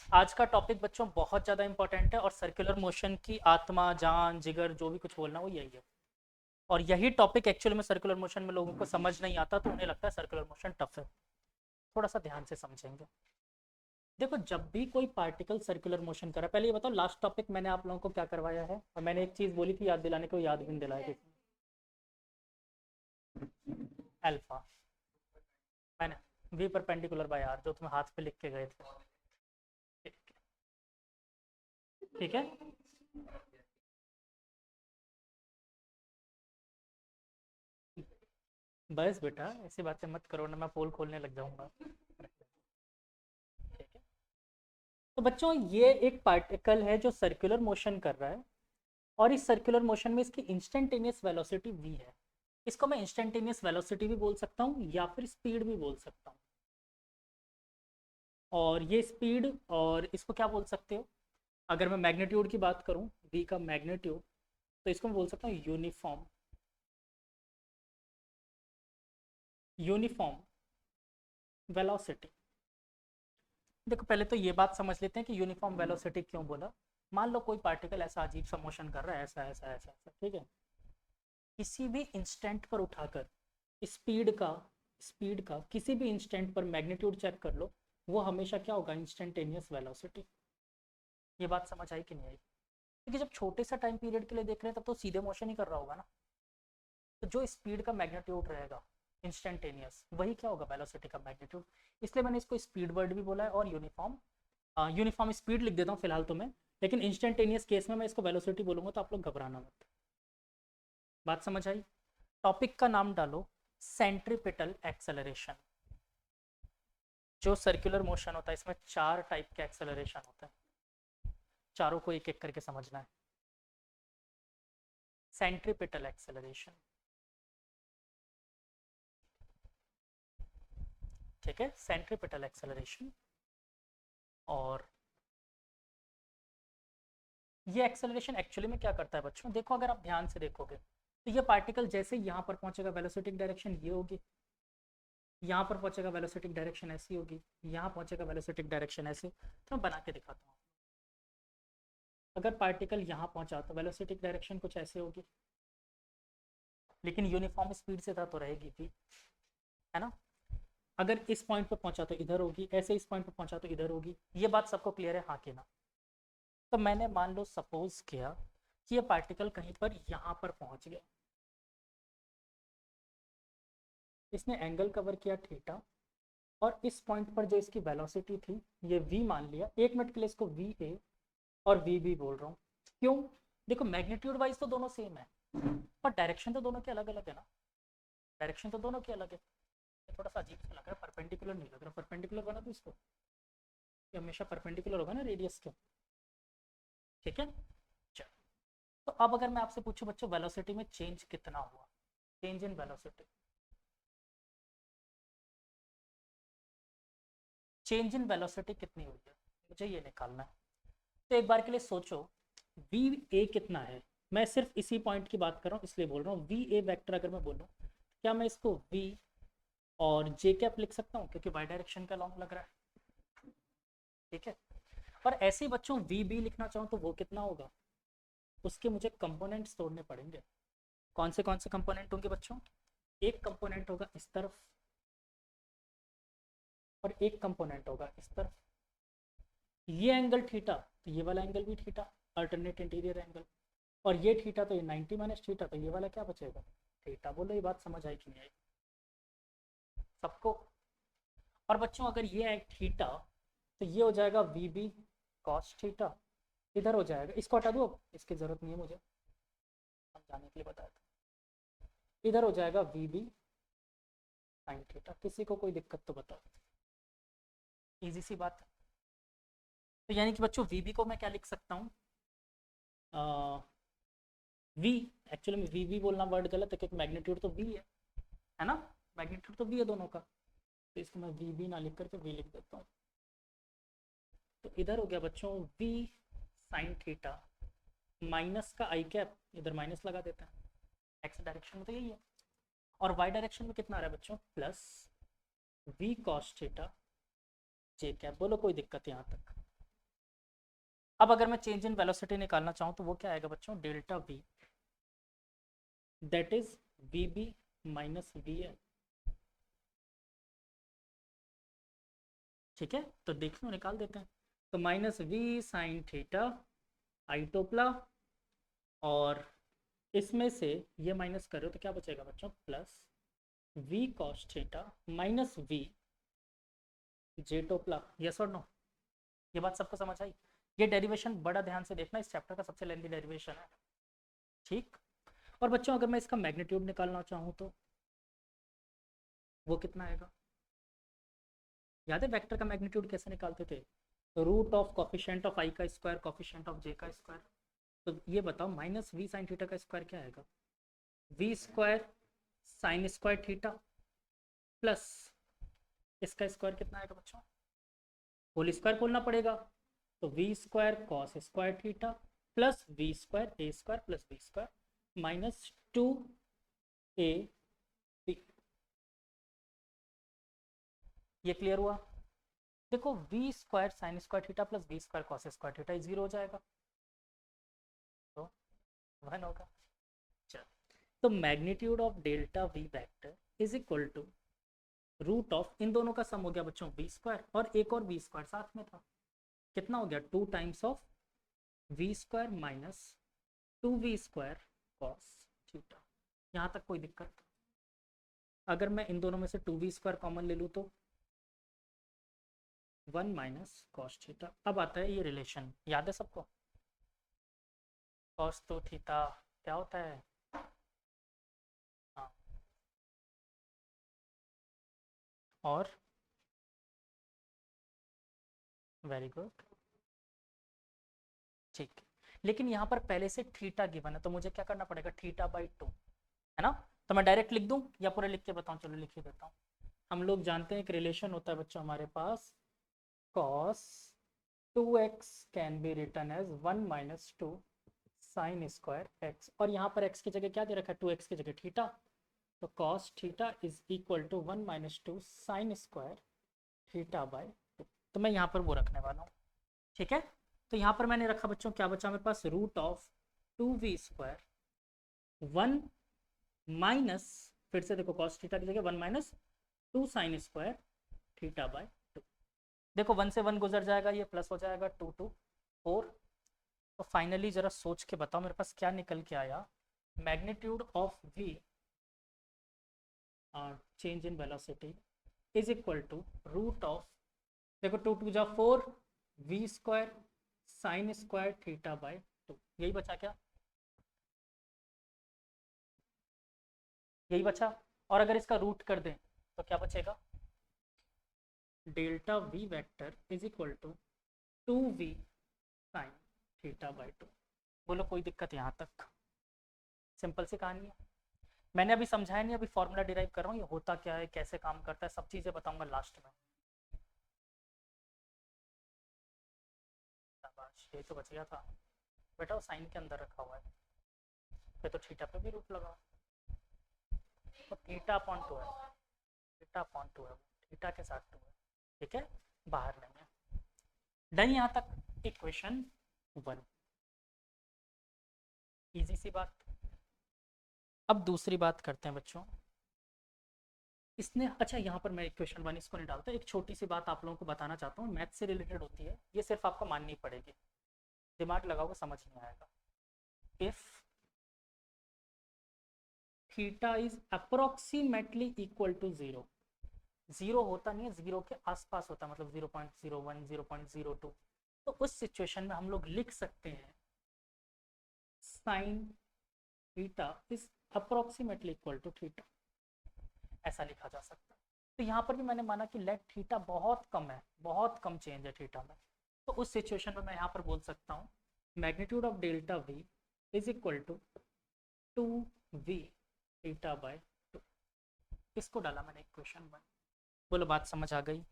आज का टॉपिक बच्चों बहुत ज़्यादा इंपॉर्टेंट है और सर्कुलर मोशन की आत्मा, जान, जिगर जो भी कुछ बोलना वो यही है। और यही टॉपिक एक्चुअल में सर्कुलर मोशन में लोगों को समझ नहीं आता तो उन्हें लगता है सर्कुलर मोशन टफ है। थोड़ा सा ध्यान से समझेंगे। देखो, जब भी कोई पार्टिकल सर्कुलर मोशन कर रहा है, पहले ये बताओ लास्ट टॉपिक मैंने आप लोगों को क्या करवाया है, और मैंने एक चीज़ बोली थी याद दिलाने को, याद भी नहीं दिलाया किसी ने। अल्फा। मैंने वी परपेंडिकुलर बाय आर, जो तुम्हें हाथ पे लिख के गए थे। ठीक है। बस बेटा ऐसी बातें मत करो ना, मैं पोल खोलने लग जाऊंगा। ठीक है। तो बच्चों ये एक पार्टिकल है जो सर्कुलर मोशन कर रहा है, और इस सर्कुलर मोशन में इसकी इंस्टेंटेनियस वेलोसिटी v है। इसको मैं इंस्टेंटेनियस वेलोसिटी भी बोल सकता हूँ या फिर स्पीड भी बोल सकता हूँ। और ये स्पीड, और इसको क्या बोल सकते हो, अगर मैं मैग्नीट्यूड की बात करूँ, v का मैग्नीट्यूड, तो इसको मैं बोल सकता हूँ यूनिफॉर्म। Uniform velocity. देखो पहले तो ये बात समझ लेते हैं कि यूनिफॉर्म वेलोसिटी क्यों बोला। मान लो कोई पार्टिकल ऐसा अजीब सा मोशन कर रहा है, ऐसा ऐसा ऐसा ऐसा, ठीक है। किसी भी इंस्टेंट पर उठाकर स्पीड का किसी भी इंस्टेंट पर मैग्नीट्यूड चेक कर लो, वो हमेशा क्या होगा, इंस्टेंटेनियस वेलोसिटी। ये बात समझ आई कि नहीं आई? क्योंकि जब छोटे सा टाइम पीरियड के लिए देख रहे हैं तब तो सीधे मोशन ही कर रहा होगा ना। तो जो स्पीड का मैग्नीट्यूड रहेगा इंस्टेंटेनियस, वही क्या होगा, वेलोसिटी का मैग्नीट्यूड। इसलिए मैंने इसको स्पीड वर्ड भी बोला है, और यूनिफॉर्म यूनिफॉर्म स्पीड लिख देता हूँ फिलहाल तो मैं। लेकिन इंस्टेंटेनियस केस में मैं इसको वेलोसिटी बोलूंगा, तो आप लोग घबराना मत। बात समझ आई? टॉपिक का नाम डालो सेंट्रीपिटल एक्सेलरेशन। जो सर्कुलर मोशन होता है इसमें चार टाइप के एक्सेलरेशन होते हैं। चारों को एक एक करके समझना है। सेंट्रीपिटल एक्सेलरेशन, ठीक है, सेंट्रीपिटल एक्सेलरेशन। और ये एक्सेलरेशन एक्चुअली में क्या करता है बच्चों, देखो अगर आप ध्यान से देखोगे तो ये पार्टिकल जैसे यहाँ पर पहुंचेगा वेलोसिटिक डायरेक्शन ये होगी, यहाँ पर पहुंचेगा वेलोसिटिक डायरेक्शन ऐसी होगी, यहाँ पहुंचेगा वेलोसिटिक डायरेक्शन ऐसे। तो मैं बना के दिखाता हूँ। अगर पार्टिकल यहाँ पहुंचा तो वेलोसिटिक डायरेक्शन कुछ ऐसे होगी, लेकिन यूनिफॉर्म स्पीड से था तो रहेगी भी, है ना। अगर इस पॉइंट पर पहुंचा तो इधर होगी, ऐसे इस पॉइंट पर पहुंचा तो इधर होगी। ये बात सबको क्लियर है, हाँ कि ना? तो मैंने मान लो सपोज किया कि ये पार्टिकल कहीं पर यहाँ पर पहुंच गया, इसने एंगल कवर किया थीटा, और इस पॉइंट पर जो इसकी वेलोसिटी थी ये v मान लिया। एक मिनट के लिए इसको वी ए और वी बी बोल रहा हूँ। क्यों? देखो मैग्नीट्यूड वाइज तो दोनों सेम है, पर डायरेक्शन तो दोनों की अलग अलग है ना। डायरेक्शन तो दोनों की अलग है। ये थोड़ा सा अजीब सा लग रहा है, परपेंडिकुलर नहीं लग रहा। परपेंडिकुलर बना दो इसको, ये हमेशा परपेंडिकुलर होगा ना रेडियस के। ठीक है। चलो, तो अब अगर मैं आपसे पूछूं बच्चों वेलोसिटी में चेंज कितना हुआ, change in velocity, change in velocity कितनी हुई है, मुझे ये निकालना है। तो एक बार के लिए सोचो, वी ए कितना है। मैं सिर्फ इसी पॉइंट की बात कर रहा हूँ इसलिए बोल रहा हूँ। वी ए वैक्टर अगर मैं बोलूँ, क्या मैं इसको वी और जे कैप लिख सकता हूँ, क्योंकि वाई डायरेक्शन का लॉन्ग लग रहा है। ठीक है। पर ऐसे ही बच्चों वी बी लिखना चाहूँ तो वो कितना होगा, उसके मुझे कंपोनेंट्स तोड़ने पड़ेंगे। कौन से कंपोनेंट होंगे बच्चों? एक कंपोनेंट होगा इस तरफ, और एक कंपोनेंट होगा इस तरफ। ये एंगल थीटा तो ये वाला एंगल भी थीटा, अल्टरनेट इंटीरियर एंगल। और ये थीटा तो ये 90 माइनस थीटा, तो ये वाला क्या बचेगा, थीटा। बोलो ये बात समझ आई कि नहीं आई सबको? और बच्चों अगर ये है थीटा, तो ये हो जाएगा वी बी कॉस थीटा। इधर हो जाएगा, इसको हटा दो, इसकी जरूरत नहीं है मुझे, समझाने के लिए बताया था। इधर हो जाएगा वी बी साइन थीटा। किसी को कोई दिक्कत तो बताओ, इजी सी बात है। तो यानी कि बच्चों वी बी को मैं क्या लिख सकता हूँ, वी, एक्चुअली में वी वी बोलना वर्ड गलत है, क्योंकि मैग्नीट्यूड तो वी है ना। मैग्नीट्यूड तो वी है दोनों का, तो इसको मैं वी बी ना लिख करके वी लिख देता हूँ। तो इधर हो गया बच्चों वी साइन थीटा माइनस का आई कैप, इधर माइनस लगा देते हैं, एक्स डायरेक्शन में तो यही है। और वाई डायरेक्शन में कितना आ रहा है बच्चों, plus V cos theta J cap. बोलो कोई दिक्कत यहाँ तक? अब अगर मैं चेंज इन वेलोसिटी निकालना चाहूँ तो वो क्या आएगा बच्चों, delta V that is V B minus V L. ठीक है, तो देख लो निकाल देते हैं। तो माइनस वी साइन थीटा आइटोप्ला, और इसमें से ये माइनस कर रहे हो तो क्या बचेगा बच्चों, plus V cos theta minus V जेटोप्ला। यस और नो, ये बात सबको समझ आई? ये डेरिवेशन बड़ा ध्यान से देखना, इस चैप्टर का सबसे लेंथी डेरिवेशन है। ठीक, और बच्चों अगर मैं इसका मैग्नीट्यूड निकालना चाहूँ तो वो कितना आएगा? याद है वेक्टर का मैग्नीट्यूड कैसे निकालते थे? रूट ऑफ कॉफिशिएंट ऑफ आई का स्क्वायर कॉफिशिएंट ऑफ जे का स्क्वायर। तो ये बताओ माइनस वी साइन थीटा का स्क्वायर क्या आएगा? V square sine square theta plus इसका स्क्वायर कितना आएगा बच्चों, होल स्क्वायर बोलना पड़ेगा। तो V square cos square theta plus V square A square plus B square minus 2 A B. ये क्लियर हुआ? देखो V square sine square theta plus B square cos square theta 0 हो जाएगा, तो 1 होगा। चल, तो magnitude of delta V vector is equal to root of, इन दोनों का सम हो गया बच्चों वी स्क्वायर, और एक और वी स्क्वायर साथ में था, कितना हो गया 2 times of V square minus 2v square cos theta. यहाँ तक कोई दिक्कत? अगर मैं इन दोनों में से 2v स्क्वायर कॉमन ले लूँ तो 1 माइनस कॉस थीटा। अब आता है ये रिलेशन, याद है सबको? कॉस तो थीटा क्या होता है? हाँ, और वेरी गुड, ठीक। लेकिन यहाँ पर पहले से थीटा गिवन है तो मुझे क्या करना पड़ेगा, थीटा बाई 2, है ना? तो मैं डायरेक्ट लिख दूं या पूरे लिख के बताऊं? चलो लिख ही देता हूँ। हम लोग जानते हैं एक रिलेशन होता है बच्चों हमारे पास, cos 2x can be written as 1 minus 2 sine square X, और यहाँ पर x की जगह क्या दे रखा है, 2x की जगह थीटा, तो cos theta is equal to 1 minus 2 sine square theta by 2। तो मैं यहाँ पर वो रखने वाला हूँ, ठीक है? तो यहाँ पर मैंने रखा बच्चों, क्या बचा मेरे पास, root of 2v square 1 minus, फिर से देखो cos थीटा की जगह 1 minus 2 sine square theta by 2। देखो 1 से 1 गुजर जाएगा, ये प्लस हो जाएगा 2 2 4। तो फाइनली जरा सोच के बताओ मेरे पास क्या निकल के आया, magnitude of v change in velocity is equal to root of, देखो 2 2 जा 4 v square sine square theta by 2। यही बचा क्या? यही बचा। और अगर इसका रूट कर दें तो क्या बचेगा, delta V vector is equal to 2v sine theta by 2। बोलो कोई दिक्कत यहाँ तक? सिंपल सी कहानी है। मैंने अभी समझाया नहीं, अभी फॉर्मूला डिराइव कर रहा हूँ, ये होता क्या है कैसे काम करता है सब चीज़ें बताऊंगा लास्ट में। शाबाश, ये तो बच गया था बेटा, वो साइन के अंदर रखा हुआ है, फिर तो थीटा पे भी रूट लगाओ, तो थीटा अपॉन 2 है, थीटा अपॉन 2 है, थीटा के साथ 2 है, ठीक है, बाहर नहीं है। डन यहाँ तक इक्वेशन 1, इजी सी बात। अब दूसरी बात करते हैं बच्चों, इसने, अच्छा यहाँ पर मैं इक्वेशन 1 इसको नहीं डालता, एक छोटी सी बात आप लोगों को बताना चाहता हूँ, मैथ से रिलेटेड होती है, ये सिर्फ आपको माननी पड़ेगी, दिमाग लगाओगे समझ नहीं आएगा। If theta is approximately equal to 0, 0 होता नहीं है, 0 के आसपास होता है, मतलब 0.01 0.02, तो उस सिचुएशन में हम लोग लिख सकते हैं sine theta is approximately equal to theta, ऐसा लिखा जा सकता है। तो यहाँ पर भी मैंने माना कि लेट थीटा बहुत कम है, बहुत कम चेंज है थीटा में, तो उस सिचुएशन में मैं यहाँ पर बोल सकता हूँ magnitude of delta V is equal to 2v theta by 2। इसको डाला मैंने इक्वेशन 1। बोलो बात समझ आ गई?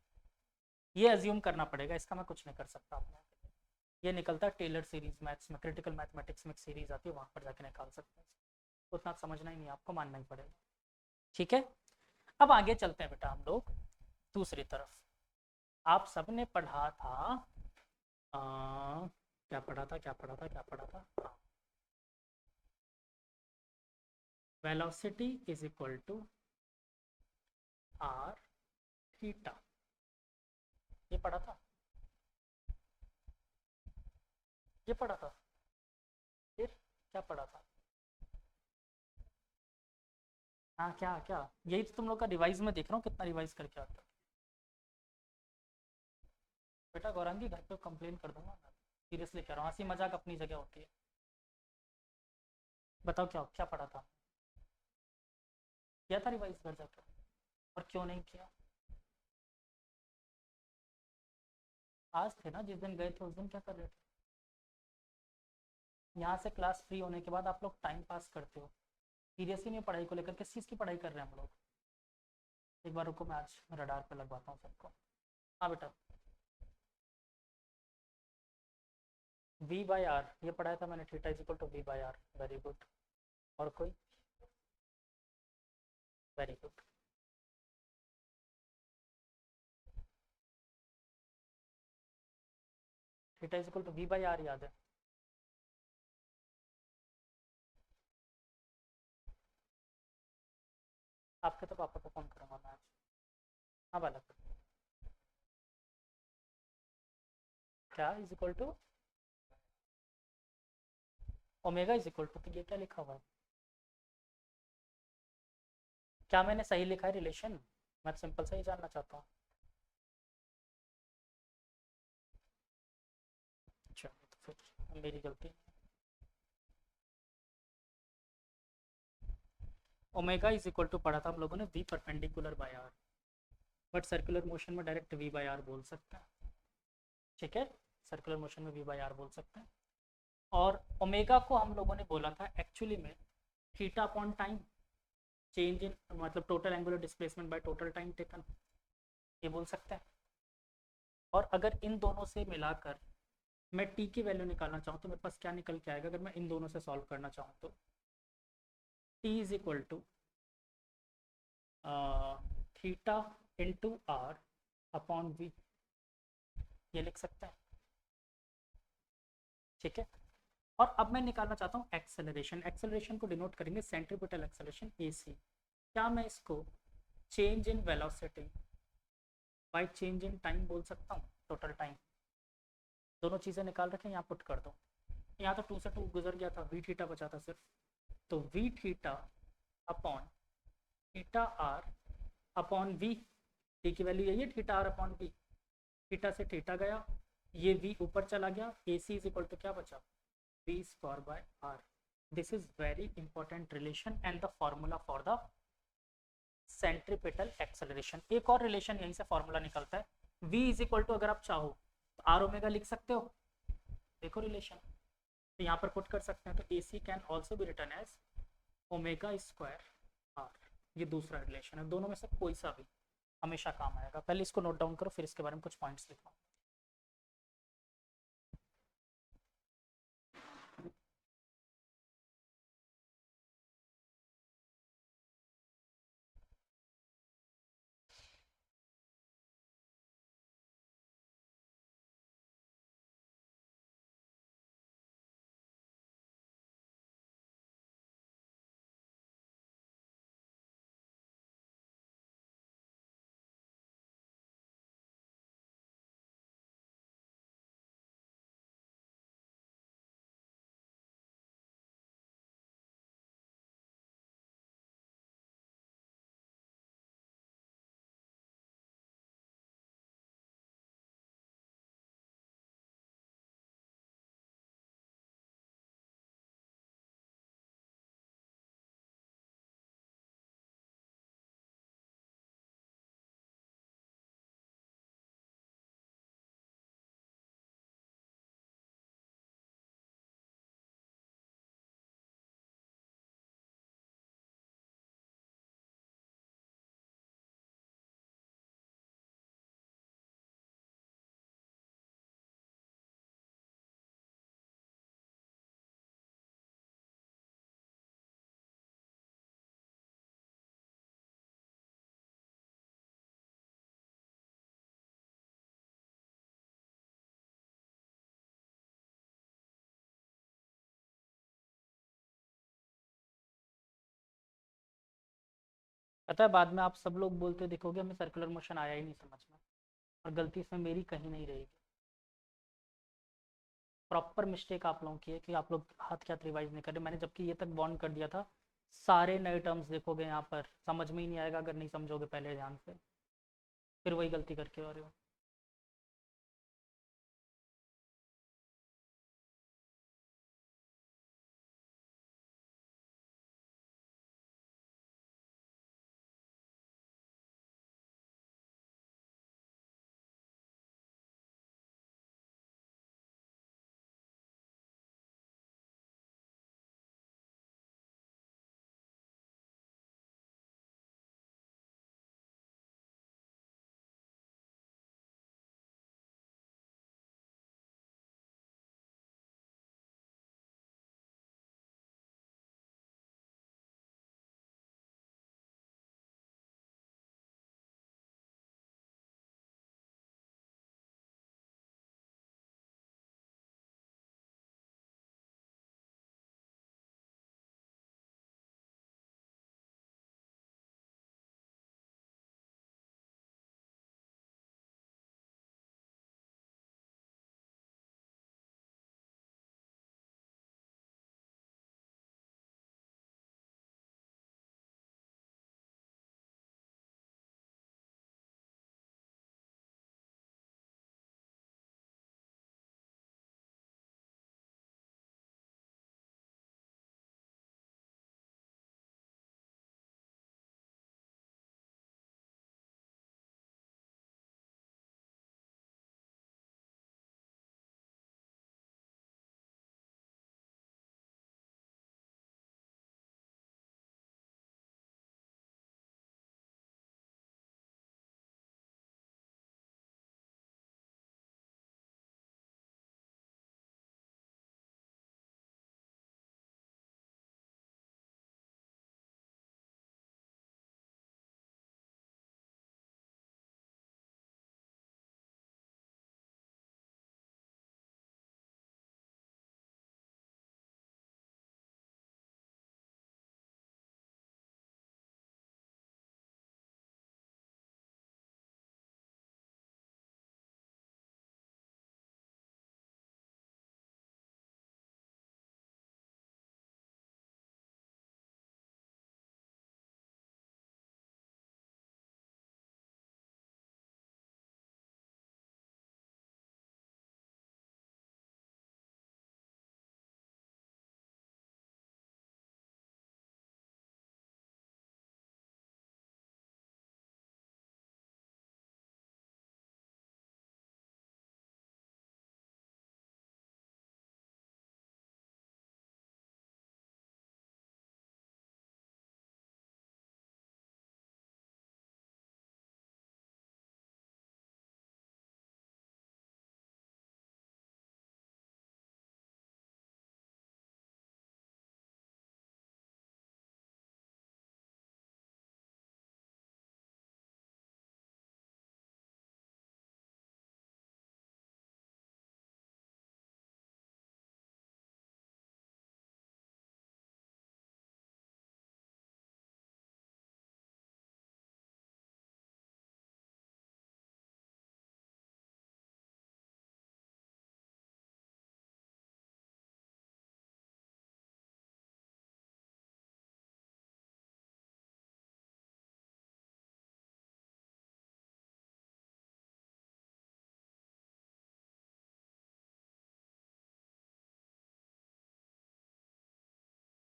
ये अज्यूम करना पड़ेगा, इसका मैं कुछ नहीं कर सकता अपने, ये निकलता है टेलर सीरीज मैथ्स में, क्रिटिकल मैथमेटिक्स में एक सीरीज आती है, वहाँ पर जाके निकाल सकते हैं, उतना समझना ही नहीं, आपको मानना ही पड़ेगा, ठीक है? अब आगे चलते हैं बेटा हम लोग दूसरी तरफ। आप सबने पढ़ा था क्या पढ़ा था क्या पढ़ा था क्या पढ़ा था, velocity is equal to R theta, ये पढ़ा था, ये पढ़ा था। फिर क्या पढ़ा था? हाँ क्या क्या, यही तो तुम लोग का रिवाइज में देख रहा हूँ, कितना रिवाइज करके आता है। बेटा गौरांगी घर पे कंप्लेन कर दूंगा मैं, सीरियसली कह रहा हूँ, हंसी मजाक अपनी जगह होती है। बताओ क्या क्या पढ़ा था, किया था रिवाइज घर जाकर, और क्यों नहीं किया? आज थे ना जिस दिन गए थे, उस दिन क्या कर रहे थे? यहाँ से क्लास फ्री होने के बाद आप लोग टाइम पास करते हो, सीरियसली नहीं पढ़ाई को लेकर, किस चीज़ की पढ़ाई कर रहे हैं हम लोग? एक बार रुको, मैं आज रडार पे लगवाता हूँ सबको। हाँ बेटा, वी बाई आर ये पढ़ाया था मैंने, theta is equal to V by R, very good. और कोई? Very good. Theta is equal to V by R याद है? आपके तो पापा को फोन करूंगा मैं आज। हाँ बालक, क्या is equal to omega is equal to, तो ये क्या लिखा हुआ है? क्या मैंने सही लिखा है रिलेशन? मैं सिंपल से ही जानना चाहता हूँ। अच्छा तो फिर मेरी गलती। ओमेगा इज इक्वल टू पढ़ा था हम लोगों ने V perpendicular by R, but circular motion में डायरेक्ट वी बाय आर बोल सकते हैं, ठीक है? सर्कुलर मोशन में वी बाय आर बोल सकते हैं। और ओमेगा को हम लोगों ने बोला था एक्चुअली में theta upon time, change in मतलब total angular displacement by total time taken, ये बोल सकते हैं। और अगर इन दोनों से मिलाकर मैं टी की वैल्यू निकालना चाहूँ तो मेरे पास क्या निकल के आएगा, अगर मैं इन दोनों से सॉल्व करना चाहूँ तो T is equal to theta into R upon V, ये लिख सकते हैं, ठीक है? और अब मैं निकालना चाहता हूँ एक्सेलरेशन, एक्सेलरेशन को डिनोट करेंगे सेंट्रीपिटल एक्सेलरेशन ए सी। क्या मैं इसको change in velocity by change in time बोल सकता हूँ, टोटल टाइम? दोनों चीज़ें निकाल रखें, यहाँ पुट कर दो। यहाँ तो 2 से 2 गुजर गया था, वी थीटा बचा था सिर्फ, तो V theta upon theta R upon V, T की वैल्यू यही है, theta R upon V, theta से थीटा गया, ये वी ऊपर चला गया, A C is equal to क्या बचा, V square by R. This is very important relation and the formula for the centripetal acceleration. एक और रिलेशन यहीं से फॉर्मूला निकलता है, v इज इक्वल टू, अगर आप चाहो तो आर ओमेगा लिख सकते हो, देखो रिलेशन, तो यहाँ पर पुट कर सकते हैं, तो A C can also be written as omega square R. ये दूसरा रिलेशन है, दोनों में से कोई सा भी हमेशा काम आएगा। पहले इसको नोट डाउन करो, फिर इसके बारे में कुछ पॉइंट्स लिखो। पता है बाद में आप सब लोग बोलते देखोगे हमें सर्कुलर मोशन आया ही नहीं समझ में, और गलती इसमें मेरी कहीं नहीं रहेगी। प्रॉपर मिस्टेक आप लोगों की है कि आप लोग हाथ क्या रिवाइज नहीं कर रहे। मैंने जबकि ये तक बॉन्ड कर दिया था, सारे नए टर्म्स देखोगे यहाँ पर समझ में ही नहीं आएगा अगर नहीं समझोगे पहले ध्यान से, फिर वही गलती करके आ रहे हो।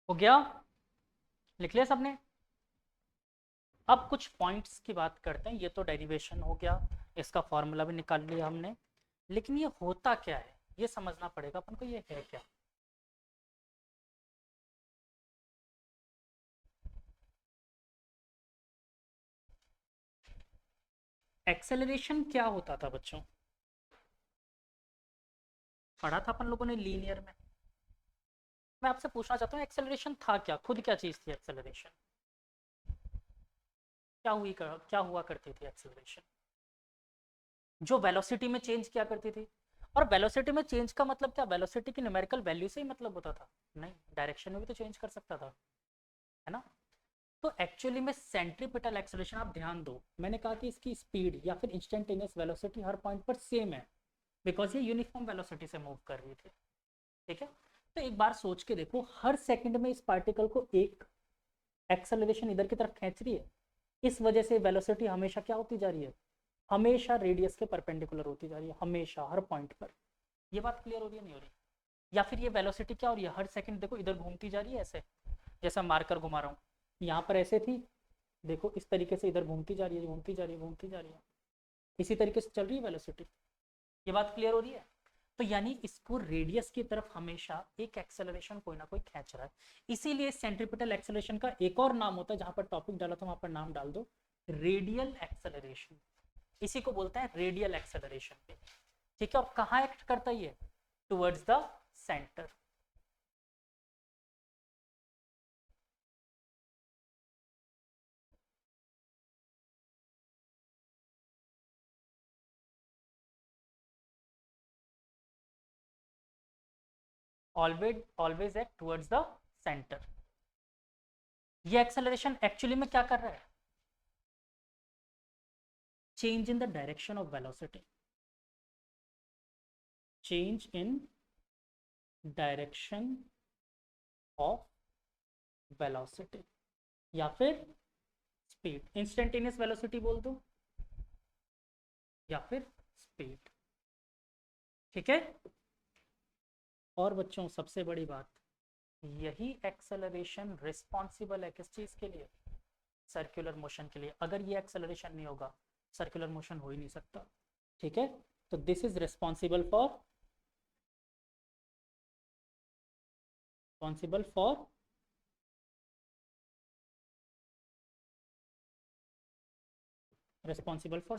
हो गया, लिख लिया सबने। अब कुछ पॉइंट्स की बात करते हैं। ये तो डेरिवेशन हो गया, इसका फॉर्मूला भी निकाल लिया हमने, लेकिन ये होता क्या है ये समझना पड़ेगा अपन को, ये है क्या। एक्सेलरेशन क्या होता था बच्चों, पढ़ा था अपन लोगों ने लीनियर में। मैं आपसे पूछना चाहता हूँ एक्सेलरेशन था क्या, खुद क्या चीज थी एक्सेलरेशन, क्या हुआ करती थी एक्सेलरेशन, जो वेलोसिटी में चेंज किया करती थी। और वेलोसिटी में चेंज का मतलब क्या, वेलोसिटी की न्यूमेरिकल वैल्यू से ही मतलब होता था, नहीं डायरेक्शन में भी तो चेंज कर सकता था, है ना। तो एक्चुअली में सेंट्रीपिटल एक्सेलरेशन, आप ध्यान दो, मैंने कहा कि इसकी स्पीड या फिर इंस्टेंटेनियस वेलोसिटी हर पॉइंट पर सेम है, बिकॉज ये यूनिफॉर्म वेलोसिटी से मूव कर रही थी। ठीक है, तो एक बार सोच के देखो, हर सेकंड में इस पार्टिकल को एक एक्सेलरेशन इधर की तरफ खींच रही है, इस वजह से वेलोसिटी हमेशा क्या होती जा रही है, हमेशा रेडियस के परपेंडिकुलर होती जा रही है, हमेशा हर पॉइंट पर। ये बात क्लियर हो रही है नहीं हो रही? या फिर ये वेलोसिटी क्या हो रही है, हर सेकंड देखो इधर घूमती जा रही है ऐसे, जैसा मार्कर घुमा रहा हूँ, यहाँ पर ऐसे थी, देखो इस तरीके से इधर घूमती जा रही है, घूमती जा रही है, घूमती जा रही है, इसी तरीके से चल रही है वेलोसिटी। ये बात क्लियर हो रही है? तो यानी इसको रेडियस की तरफ हमेशा एक एक्सेलरेशन कोई ना कोई खींच रहा है। इसीलिए सेंट्रीपिटल एक्सेलरेशन का एक और नाम होता है, जहां पर टॉपिक डाला था वहां पर नाम डाल दो, रेडियल एक्सेलरेशन। इसी को बोलते हैं रेडियल एक्सेलरेशन। ठीक है, और कहाँ एक्ट करता है ये, towards the centre. Always act towards the centre. ये एक्सेलरेशन एक्चुअली में क्या कर रहा है, change in the direction of velocity, change in direction of velocity या फिर स्पीड, इंस्टेंटेनियस वेलोसिटी बोल दो या फिर स्पीड। ठीक है, और बच्चों सबसे बड़ी बात, यही एक्सेलरेशन रिस्पॉन्सिबल है किस चीज के लिए, सर्कुलर मोशन के लिए। अगर ये एक्सेलरेशन नहीं होगा, सर्कुलर मोशन हो ही नहीं सकता। ठीक है, तो this is responsible for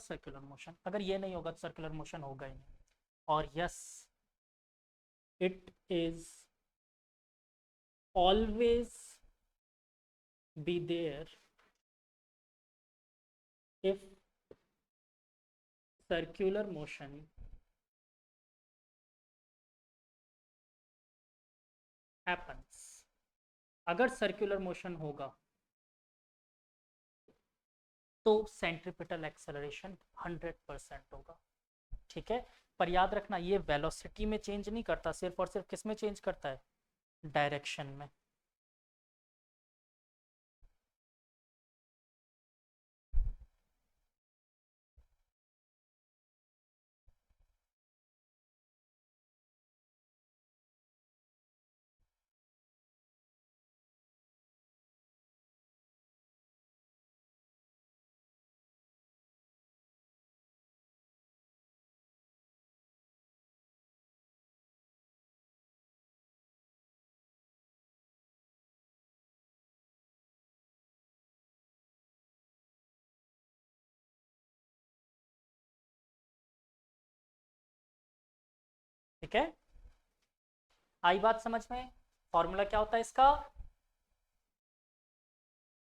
circular motion. अगर ये नहीं होगा तो सर्कुलर मोशन होगा ही नहीं। और yes, it is always be there if circular motion happens। अगर सर्कुलर मोशन होगा तो सेंट्रीपिटल एक्सेलरेशन 100% होगा। ठीक है, पर याद रखना ये वेलोसिटी में चेंज नहीं करता, सिर्फ और सिर्फ किस में चेंज करता है, डायरेक्शन में। ठीक है, आई बात समझ में? फॉर्मूला क्या होता है इसका,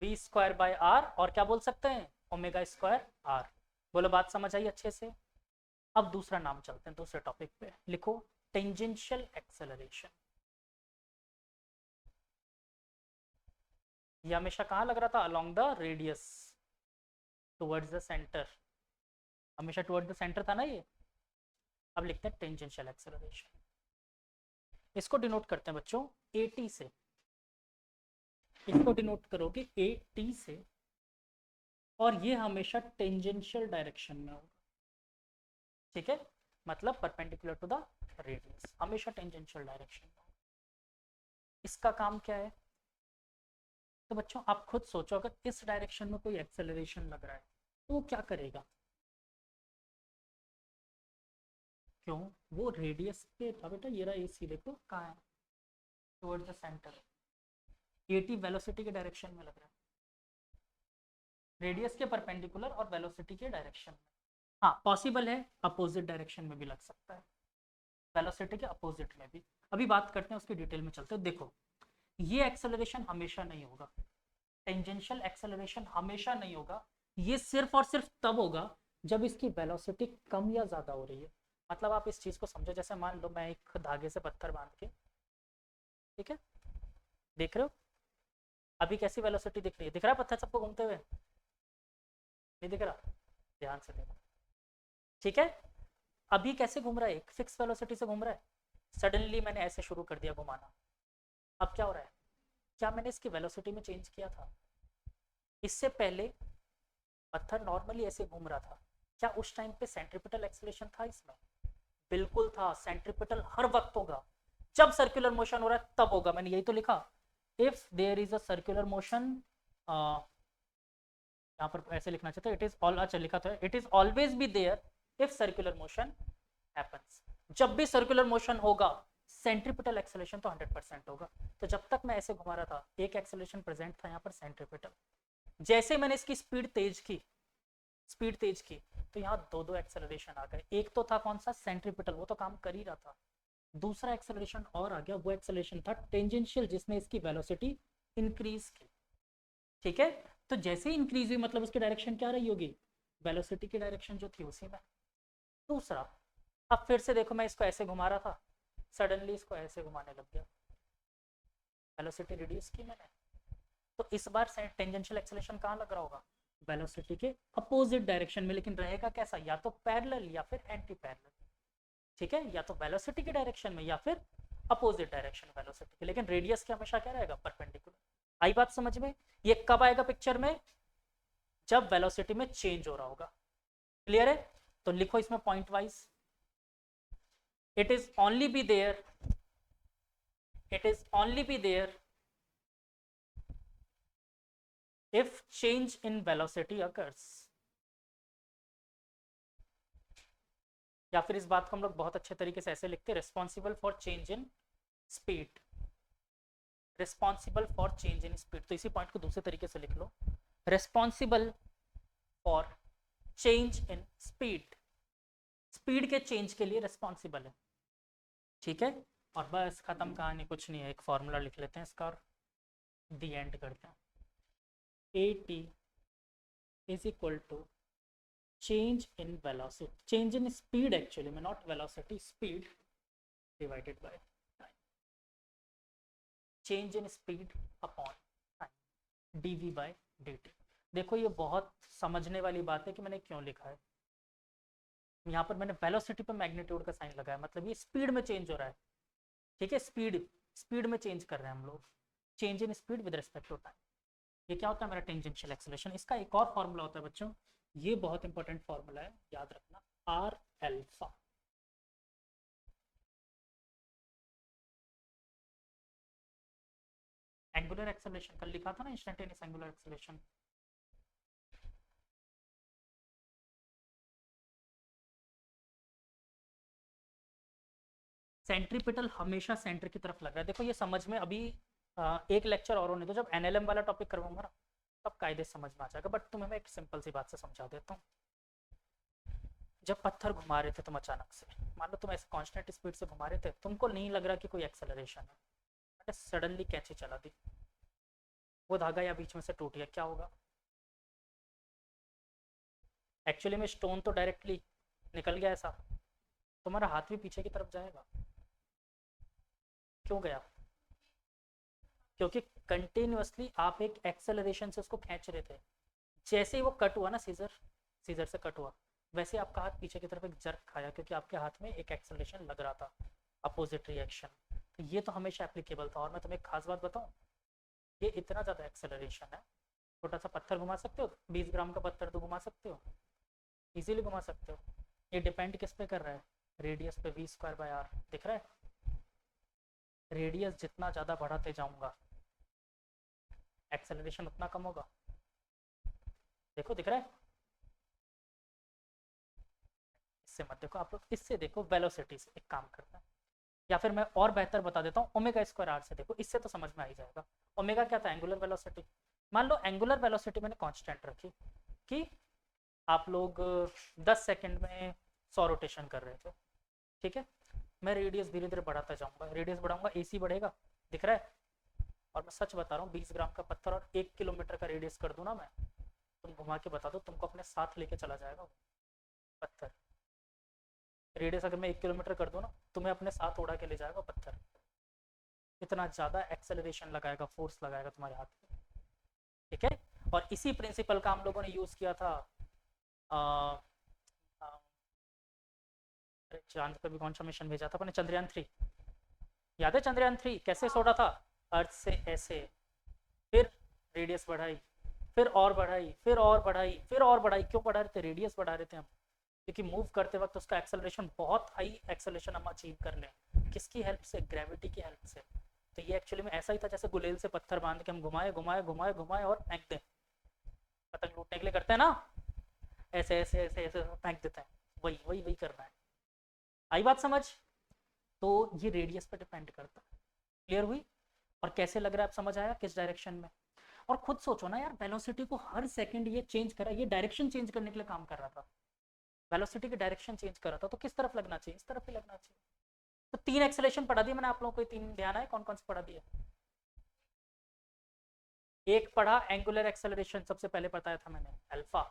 वी स्क्वायर बाय आर, और क्या बोल सकते हैं, ओमेगा स्क्वायर आर। बोलो बात समझ आई अच्छे से? अब दूसरा नाम चलते हैं, दूसरे टॉपिक पे लिखो, टेंजेंशियल एक्सेलरेशन। ये हमेशा कहाँ लग रहा था, along the radius towards the centre, हमेशा टुवर्ड्स द सेंटर था ना ये। अब लिखते हैं टेंजेंशियल एक्सेलरेशन। इसको डिनोट करते हैं बच्चों AT से, इसको डिनोट करोगे AT से, और ये हमेशा टेंजेंशियल डायरेक्शन में होगा। ठीक है, मतलब परपेंडिकुलर टू द रेडियस, हमेशा टेंजेंशियल डायरेक्शन में होगा। इसका काम क्या है, तो बच्चों आप खुद सोचो, अगर इस डायरेक्शन में कोई एक्सेलरेशन लग रहा है तो वो क्या करेगा, क्यों, वो रेडियस पे था बेटा, ये रहा AC, देखो कहाँ है, towards the centre. AT velocity के डायरेक्शन में लग रहा है, रेडियस के परपेंडिकुलर और वेलोसिटी के डायरेक्शन में। हाँ पॉसिबल है अपोजिट डायरेक्शन में भी लग सकता है, वेलोसिटी के अपोजिट में भी। अभी बात करते हैं उसकी डिटेल में चलते हैं। देखो ये एक्सेलरेशन हमेशा नहीं होगा, टेंजेंशियल एक्सेलरेशन हमेशा नहीं होगा, ये सिर्फ और सिर्फ तब होगा जब इसकी वेलोसिटी कम या ज्यादा हो रही है। मतलब आप इस चीज को समझो, जैसे मान लो मैं एक धागे से पत्थर बांध के, ठीक है, देख रहे हो, अभी कैसी वेलोसिटी दिख रही है? दिख रहा है पत्थर सबको घूमते हुए? नहीं दिख रहा? ध्यान से देखो। ठीक है, अभी कैसे घूम रहा है? एक फिक्स वेलोसिटी से घूम रहा है। सडनली मैंने ऐसे शुरू कर दिया घुमाना, अब क्या हो रहा है? क्या मैंने इसकी वेलोसिटी में चेंज किया था? इससे पहले पत्थर नॉर्मली ऐसे घूम रहा था, क्या उस टाइम पे सेंट्रीपिटल एक्सेलरेशन था इसमें? बिल्कुल था। सेंट्रीपिटल हर वक्त होगा, जब सर्कुलर मोशन हो रहा है तब होगा। मैंने यही तो लिखा, if there is a circular motion, यहाँ पर ऐसे लिखना चाहिए, इट इज ऑल, अच्छा लिखा तो है, it is always be there if circular motion happens. जब भी सर्कुलर मोशन होगा सेंट्रीपिटल एक्सेलरेशन तो 100% होगा। तो जब तक मैं ऐसे घुमा रहा था एक एक्सेलरेशन प्रेजेंट था यहाँ पर सेंट्रीपिटल, जैसे मैंने इसकी स्पीड तेज की, स्पीड तेज की, तो यहाँ दो दो एक्सेलरेशन आ गए। एक तो था कौन सा? सेंट्रीपिटल, वो तो काम कर ही रहा था। दूसरा एक्सेलरेशन और आ गया, वो एक्सेलरेशन था टेंजेंशियल, जिसने इसकी वेलोसिटी इंक्रीज की। ठीक है, तो जैसे ही इंक्रीज हुई मतलब उसकी डायरेक्शन क्या रही होगी? वेलोसिटी की डायरेक्शन जो थी उसी में। दूसरा, अब फिर से देखो, मैं इसको ऐसे घुमा रहा था, सडनली इसको ऐसे घुमाने लग गया, वेलोसिटी रिड्यूस की मैंने, तो इस बार टेंजेंशियल एक्सेलरेशन कहाँ लग रहा होगा? वेलोसिटी के अपोजिट डायरेक्शन में, लेकिन रहेगा कैसा? या तो पैरेलल या फिर एंटी पैरेलल। ठीक है, या तो वेलोसिटी के डायरेक्शन में या फिर अपोजिट डायरेक्शन वेलोसिटी के, लेकिन रेडियस के हमेशा क्या रहेगा? परपेंडिकुलर। आई बात समझ में? ये कब आएगा पिक्चर में? जब वेलोसिटी में चेंज हो रहा होगा। क्लियर है? तो लिखो इसमें point wise, it is only be there, it is only be there if change in velocity occurs। या फिर इस बात को हम लोग बहुत अच्छे तरीके से ऐसे लिखते हैं, responsible for change in speed, responsible for change in speed. तो इसी पॉइंट को दूसरे तरीके से लिख लो, responsible for change in speed, speed के चेंज के लिए रिस्पॉन्सिबल है। ठीक है, और बस खत्म कहानी, कुछ नहीं है, एक फॉर्मूला लिख लेते हैं इसका और दी एंड करते हैं। AT is equal to change in velocity, change in speed actually में, not velocity, speed divided by time, change in speed upon time, dv by dt। देखो ये बहुत समझने वाली बात है कि मैंने क्यों लिखा है। यहाँ पर मैंने वेलोसिटी पर मैग्नीट्यूड का साइन लगाया, मतलब ये स्पीड में चेंज हो रहा है। ठीक है, स्पीड, स्पीड में चेंज कर रहे हैं हम लोग, change in speed with respect to time. ये क्या होता है? मेरा टेंजेंशियल एक्सेलरेशन। इसका एक और फॉर्मूला होता है बच्चों, ये बहुत इंपॉर्टेंट फॉर्मूला है, याद रखना, आर एल्फा। एंगुलर एक्सेलरेशन कल लिखा था ना, इंस्टेंटेनियस एंगुलर एक्सेलरेशन। सेंट्रीपिटल हमेशा सेंटर की तरफ लग रहा है। देखो ये समझ में अभी एक लेक्चर और होने दो, जब एनएलएम वाला टॉपिक करवाऊंगा ना तब कायदे समझ में आ जाएगा, बट तुम्हें मैं एक सिंपल सी बात से समझा देता हूँ। जब पत्थर घुमा रहे थे तुम अचानक से, मान लो तुम ऐसे कांस्टेंट स्पीड से घुमा रहे थे, तुमको नहीं लग रहा कि कोई एक्सेलरेशन है, मैंने सडनली कैंची चला दी, वो धागा या बीच में से टूट गया, क्या होगा? एक्चुअली में स्टोन तो डायरेक्टली निकल गया ऐसा, तुम्हारा हाथ भी पीछे की तरफ जाएगा। क्यों गया? क्योंकि कंटिन्यूअसली आप एक एक्सेलरेशन से उसको खींच रहे थे। जैसे ही वो कट हुआ ना, सीजर, सीजर से कट हुआ, वैसे आपका हाथ पीछे की तरफ एक जर्क खाया, क्योंकि आपके हाथ में एक एक्सेलरेशन लग रहा था, अपोजिट रिएक्शन। तो ये तो हमेशा एप्लीकेबल था। और मैं तुम्हें एक खास बात बताऊं, ये इतना ज़्यादा एक्सेलरेशन है, छोटा सा पत्थर घुमा सकते हो, 20 ग्राम का पत्थर तो घुमा सकते हो, इजीली घुमा सकते हो। ये डिपेंड किस पे कर रहा है? रेडियस पे, v²/r। दिख रहा है? रेडियस जितना ज़्यादा बढ़ाते जाऊंगा एक्सेलरेशन उतना कम होगा। देखो दिख रहा है? इससे मत देखो आप लोग, इससे देखो, वेलोसिटी से एक काम करता है, या फिर मैं और बेहतर बता देता हूँ, ओमेगा² से देखो, इससे तो समझ में आ ही जाएगा। ओमेगा क्या था? Angular velocity. मान लो एंगुलर वेलोसिटी मैंने कांस्टेंट रखी कि आप लोग 10 सेकंड में 100 रोटेशन कर रहे थे। ठीक है, मैं रेडियस धीरे धीरे बढ़ाता जाऊंगा, रेडियस बढ़ाऊंगा, AC बढ़ेगा। दिख रहा है? और मैं सच बता रहा हूँ, 20 ग्राम का पत्थर और 1 किलोमीटर का रेडियस कर दूँ ना मैं, तुम घुमा के बता दो, तुमको अपने साथ लेके चला जाएगा पत्थर। रेडियस अगर मैं 1 किलोमीटर कर दूँ ना, तुम्हें अपने साथ उड़ा के ले जाएगा पत्थर। इतना ज़्यादा एक्सेलरेशन लगाएगा, फोर्स लगाएगा तुम्हारे हाथ पे। ठीक है। और इसी प्रिंसिपल का हम लोगों ने यूज किया था चांद पर भी कौन सा मिशन भेजा था अपने, चंद्रयान 3, याद है चंद्रयान 3 कैसे छोड़ा था, अर्थ से ऐसे, फिर रेडियस बढ़ाई, फिर और बढ़ाई, फिर और बढ़ाई, फिर और बढ़ाई, क्यों बढ़ा रहे थे, रेडियस बढ़ा रहे थे हम, क्योंकि मूव करते वक्त उसका एक्सेलरेशन बहुत हाई एक्सेलरेशन हम अचीव कर लें, किसकी हेल्प से, ग्रेविटी की हेल्प से। तो ये एक्चुअली में ऐसा ही था जैसे गुलेल से पत्थर बांध के हम घुमाए घुमाए घुमाए घुमाए और फेंक दें, पतंग लूटने के लिए करते हैं ना, ऐसे ऐसे ऐसे ऐसे फेंक देते हैं, वही वही वही करना है। आई बात समझ। तो ये रेडियस पर डिपेंड करता है, क्लियर हुई। और कैसे लग रहा है, आप समझ आया किस डायरेक्शन में। और खुद सोचो ना यार, वेलोसिटी को हर सेकंड ये चेंज करा, ये डायरेक्शन चेंज करने के लिए काम कर रहा था, वेलोसिटी की डायरेक्शन चेंज कर रहा था, तो किस तरफ लगना चाहिए, इस तरफ ही लगना चाहिए। तो 3 एक्सेलरेशन पढ़ा दिया मैंने आप लोगों को, 3 ध्यान है कौन कौन से पढ़ा दिया। एक पढ़ा एंगुलर एक्सेलरेशन, सबसे पहले बताया था मैंने अल्फा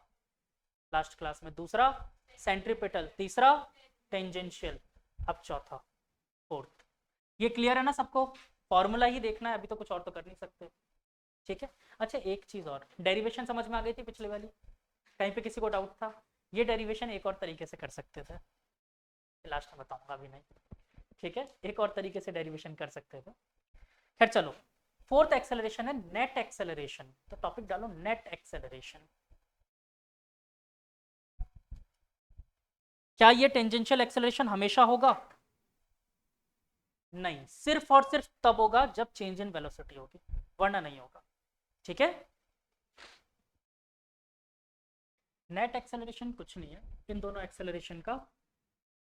लास्ट क्लास में, दूसरा सेंट्रीपिटल, तीसरा टेंजेंशियल, अब चौथा फोर्थ। ये क्लियर है ना सबको, फॉर्मूला ही देखना है अभी, तो कुछ और तो कर नहीं सकते, ठीक है। अच्छा एक चीज और, डेरिवेशन समझ में आ गई थी पिछले वाली, कहीं पे किसी को डाउट था, ये डेरिवेशन एक और तरीके से कर सकते थे, लास्ट में बताऊंगा अभी नहीं, ठीक है, एक और तरीके से डेरिवेशन कर सकते थे। खैर चलो, फोर्थ एक्सेलरेशन है नेट एक्सेलरेशन, तो टॉपिक डालो नेट एक्सेलरेशन। क्या ये टेंजेंशियल एक्सेलरेशन हमेशा होगा, नहीं, सिर्फ और सिर्फ तब होगा जब चेंज इन वेलोसिटी होगी, वरना नहीं होगा, ठीक है। नेट एक्सेलरेशन कुछ नहीं है, इन दोनों एक्सेलरेशन का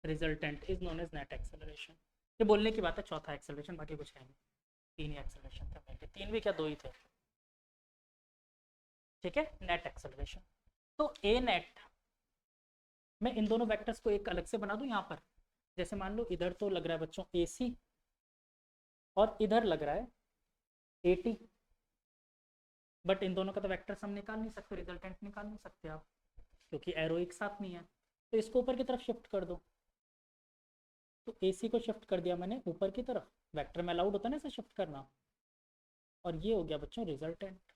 resultant is known as net acceleration. ये बोलने की बात है, चौथा एक्सेलरेशन, बाकी कुछ है नहीं, 3 ही एक्सेलरेशन थे मेरे, 3 भी क्या 2 ही थे, ठीक है। नेट एक्सेलरेशन, तो ए नेट, मैं इन दोनों वेक्टर्स को एक अलग से बना दूं यहाँ पर, जैसे मान लो इधर तो लग रहा है बच्चों ए सी, और इधर लग रहा है ए टी, बट इन दोनों का तो वेक्टर्स हम निकाल नहीं सकते, रिजल्टेंट निकाल नहीं सकते आप, क्योंकि एरो एक साथ नहीं है, तो इसको ऊपर की तरफ शिफ्ट कर दो। तो ए सी को शिफ्ट कर दिया मैंने ऊपर की तरफ, वेक्टर में अलाउड होता है ना इसे शिफ्ट करना, और ये हो गया बच्चों रिजल्टेंट।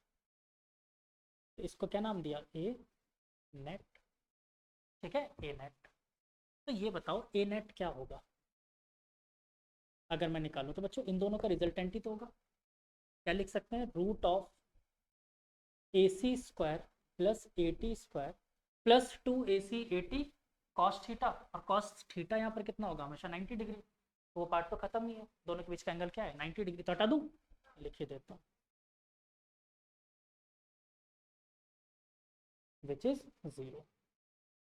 तो इसको क्या नाम दिया, ए नेट, ठीक है, ए नेट। तो ये बताओ ए नेट क्या होगा, अगर मैं निकालूं तो बच्चों इन दोनों का रिजल्टेंट ही तो होगा, क्या लिख सकते हैं, root of A C square plus A T square plus 2 AC/AT cos theta, और कॉस थीटा यहाँ पर कितना होगा, हमेशा 90 डिग्री, तो वो पार्ट तो खत्म ही है, दोनों के बीच का एंगल क्या है 90 डिग्री, तो हटा दूं, लिख ही देता हूँ, विच इज 0,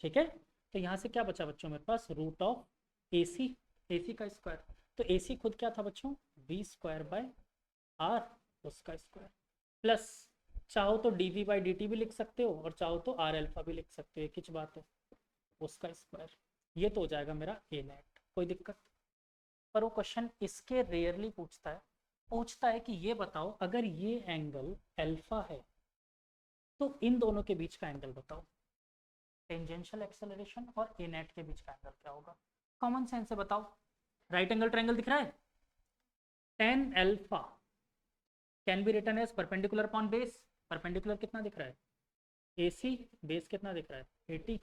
ठीक है। तो यहाँ से क्या बचा बच्चों मेरे पास, root of A C, A C का स्क्वायर, तो ए सी खुद क्या था बच्चों, बी स्क्वायर बाय आर उसका स्क्वायर, प्लस चाहो तो D V by D T भी लिख सकते हो, और चाहो तो आर एल्फा भी लिख सकते हो, एक ही बात है, उसका स्क्वायर। ये तो हो जाएगा मेरा ए नेट, कोई दिक्कत। पर वो क्वेश्चन इसके रेयरली पूछता है कि ये बताओ अगर ये एंगल अल्फा है तो इन दोनों के बीच का एंगल बताओ, टेंजेंशियल एक्सेलरेशन और ए नेट के बीच का एंगल क्या होगा, कॉमन सेंस से बताओ। राइट एंगल ट्रायंगल दिख रहा है, tan alpha can be written as perpendicular upon base, perpendicular कितना दिख रहा है ए सी, बेस कितना दिख रहा है 80,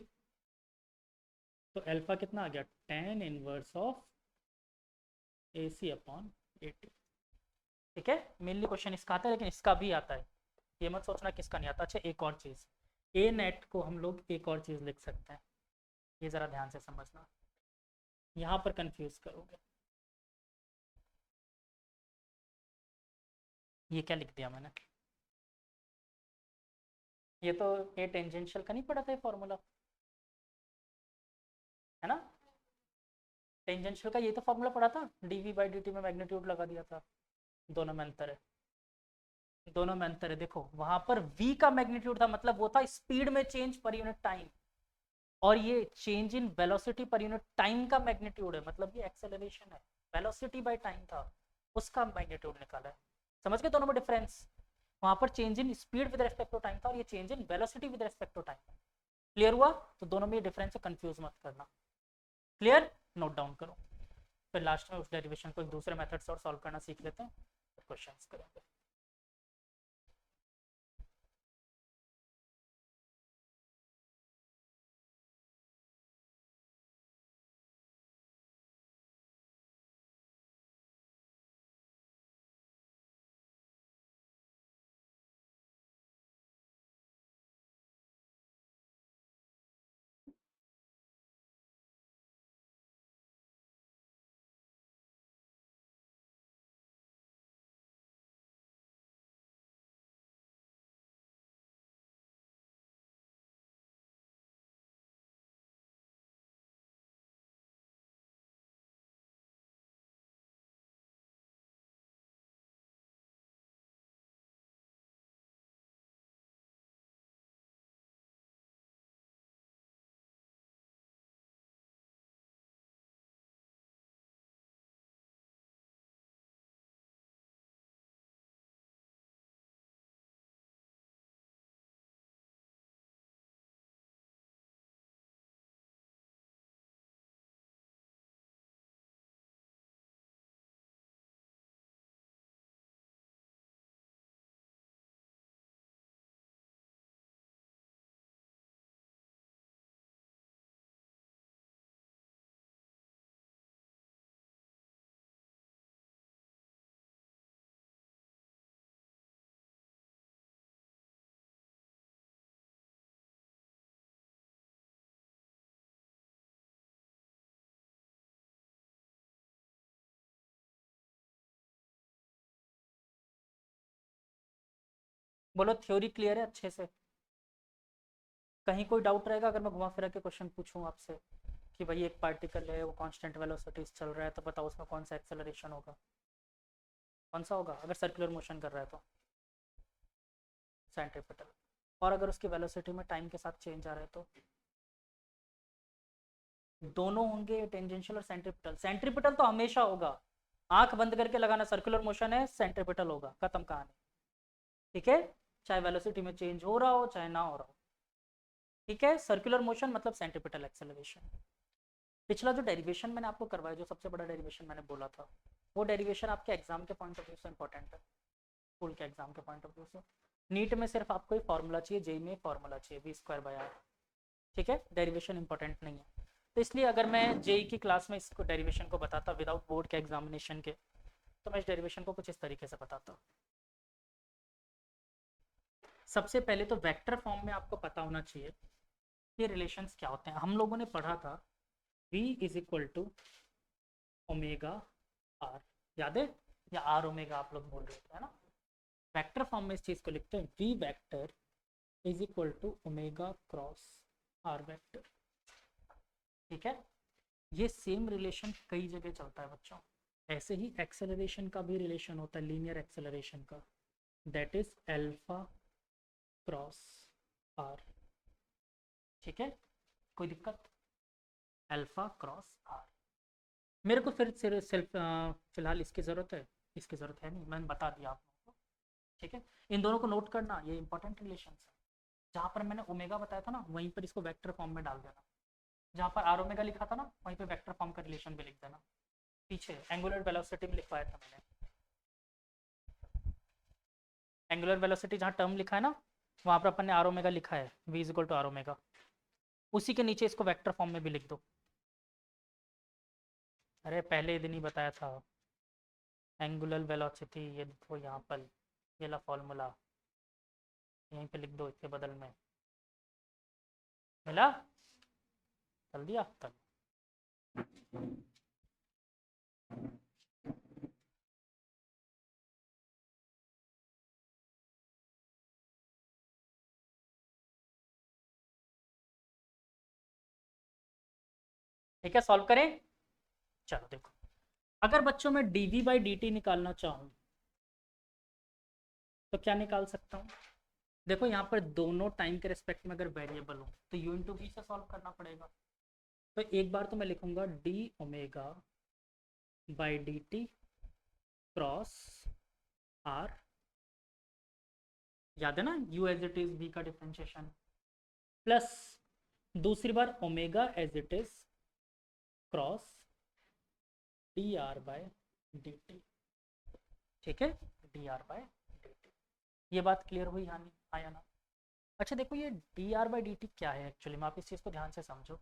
तो अल्फा कितना आ गया, tan inverse of A C upon 80, ठीक है। मेनली क्वेश्चन इसका आता है, लेकिन इसका भी आता है, ये मत सोचना किसका नहीं आता। अच्छा एक और चीज़, ए नेट को हम लोग एक और चीज़ लिख सकते हैं, ये ज़रा ध्यान से समझना, यहाँ पर कंफ्यूज करोगे, ये क्या लिख दिया मैंने, ये तो ए टेंजेंशियल का नहीं पढ़ा था ये फॉर्मूला, है ना, टेंजेंशियल का ये तो फॉर्मूला पढ़ा था, D V by D T में मैग्नीट्यूड लगा दिया था, दोनों में अंतर है, दोनों में अंतर है, देखो वहां पर v का मैग्नीट्यूड था, मतलब वो था स्पीड में चेंज पर यूनिट टाइम, और ये change in velocity per unit time का मैग्नीट्यूड है, मतलब ये एक्सेलरेशन है, वेलोसिटी बाय टाइम था, उसका मैग्नीट्यूड निकाला है, समझ गए दोनों में डिफरेंस। वहां पर change in speed with respect to time था, और ये change in velocity with respect to time, clear हुआ। तो दोनों में डिफरेंस है, कंफ्यूज मत करना, क्लियर, नोट डाउन करो, फिर लास्ट में उस डेरिवेशन को एक दूसरे मेथड से और सॉल्व करना सीख लेते हैं, फिर क्वेश्चंस करेंगे। बोलो थ्योरी क्लियर है अच्छे से? कहीं कोई डाउट रहेगा अगर मैं घुमा फिरा के क्वेश्चन पूछूं आपसे कि भाई एक पार्टिकल है वो कांस्टेंट वेलोसिटी चल रहा है, तो बताओ उसमें कौन सा एक्सेलरेशन होगा, कौन सा होगा अगर सर्कुलर मोशन कर रहा है तो? सेंट्रीपिटल। और अगर उसकी वेलोसिटी में टाइम के साथ चेंज आ रहा है तो? दोनों होंगे, टेंजेंशियल और सेंट्रीपिटल। सेंट्रीपिटल तो हमेशा होगा, आंख बंद करके लगाना, सर्कुलर मोशन है सेंट्रीपिटल होगा, खत्म कहानी। ठीक है, चाहे वेलोसिटी में चेंज हो रहा हो चाहे ना हो रहा हो। ठीक है, सर्कुलर मोशन मतलब सेंट्रीपिटल एक्सेलरेशन। पिछला जो डेरिवेशन मैंने आपको करवाया, जो सबसे बड़ा डेरिवेशन मैंने बोला था, वो डेरिवेशन आपके एग्जाम के पॉइंट ऑफ व्यू से इंपॉर्टेंट है, स्कूल के एग्जाम के पॉइंट ऑफ व्यू से। नीट में सिर्फ आपको एक फॉर्मूला चाहिए, जेई में फॉर्मूला चाहिए v²/r। ठीक है, डेरिवेशन इंपॉर्टेंट नहीं है। तो इसलिए अगर मैं जेई की क्लास में इसको डेरिवेशन को बताता विदाउट बोर्ड के एग्जामिनेशन के, तो मैं इस डेरिवेशन को कुछ इस तरीके से बताता। सबसे पहले तो वेक्टर फॉर्म में आपको पता होना चाहिए ये रिलेशंस क्या होते हैं। हम लोगों ने पढ़ा था v = ओमेगा r, याद है? या r ओमेगा आप लोग बोल रहे थे, है ना? वेक्टर फॉर्म में इस चीज को लिखते हैं v vector = omega cross r vector. ठीक है, ये सेम रिलेशन कई जगह चलता है बच्चों। ऐसे ही एक्सेलरेशन का भी रिलेशन होता है, लीनियर एक्सेलरेशन का, that is alpha cross R. ठीक है, कोई दिक्कत? Alpha cross R. मेरे को फिर सिर्फ फिलहाल इसकी ज़रूरत है, इसकी ज़रूरत है नहीं, मैंने बता दिया आप लोगों को। ठीक है, इन दोनों को नोट करना, ये इंपॉर्टेंट रिलेशन है। जहाँ पर मैंने ओमेगा बताया था ना, वहीं पर इसको वेक्टर फॉर्म में डाल देना। जहाँ पर आर ओमेगा लिखा था ना, वहीं पे वेक्टर फॉर्म का रिलेशन भी लिख देना। पीछे एंगुलर वेलोसिटी में लिखवाया था मैंने, एंगुलर वेलोसिटी जहाँ टर्म लिखा है ना, वहाँ पर अपन ने आर ओमेगा लिखा है, v = आर ओमेगा। उसी के नीचे इसको वेक्टर फॉर्म में भी लिख दो। अरे पहले दिन ही बताया था, एंगुलर वेलोसिटी, ये देखो यहाँ पर, ये ला फॉर्मूला, यहीं पे लिख दो इसके बदल में। मिला? चल दिया तब। ठीक है, सॉल्व करें। चलो देखो, अगर बच्चों में dv/dt निकालना चाहूँ तो क्या निकाल सकता हूँ? देखो यहाँ पर दोनों टाइम के रिस्पेक्ट में अगर वेरिएबल हो तो u × v से सॉल्व करना पड़ेगा। तो एक बार तो मैं लिखूंगा d⍵/dt क्रॉस r, याद है ना, u as it is v का डिफरेंशिएशन, प्लस दूसरी बार omega as it is cross dr/dt। ठीक है, dr/dt। ये बात क्लियर हुई यानी, आया ना? अच्छा देखो, ये dr/dt क्या है एक्चुअली में, आप इस चीज़ को ध्यान से समझो।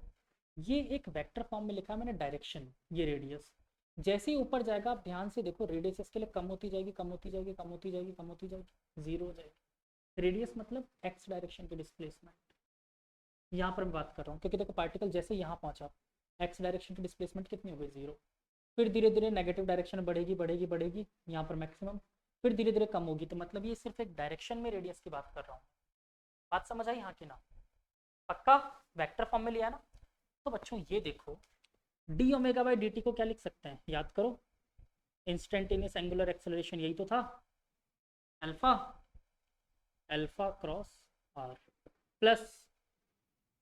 ये एक वेक्टर फॉर्म में लिखा है मैंने, डायरेक्शन, ये रेडियस। जैसे ही ऊपर जाएगा आप ध्यान से देखो, रेडियस इसके लिए कम होती जाएगी, कम होती जाएगी, कम होती जाएगी, कम होती जाएगी, जीरो हो जाएगी। रेडियस मतलब एक्स डायरेक्शन की डिस्प्लेसमेंट, यहाँ पर मैं बात कर रहा हूँ, क्योंकि देखो पार्टिकल जैसे यहाँ पहुँचा, एक्स डायरेक्शन की डिस्प्लेसमेंट कितनी हो गई? जीरो। फिर धीरे धीरे नेगेटिव डायरेक्शन बढ़ेगी बढ़ेगी बढ़ेगी, यहाँ पर मैक्सिमम, फिर धीरे धीरे कम होगी। तो मतलब ये सिर्फ एक डायरेक्शन में रेडियस की बात कर रहा हूँ। बात समझ आई यहाँ की ना? पक्का वेक्टर फॉर्म में लिया ना? तो बच्चों ये देखो, d⍵/dt को क्या लिख सकते हैं, याद करो, इंस्टेंटेनियस एंगुलर एक्सेलरेशन यही तो था, alpha, alpha cross R, plus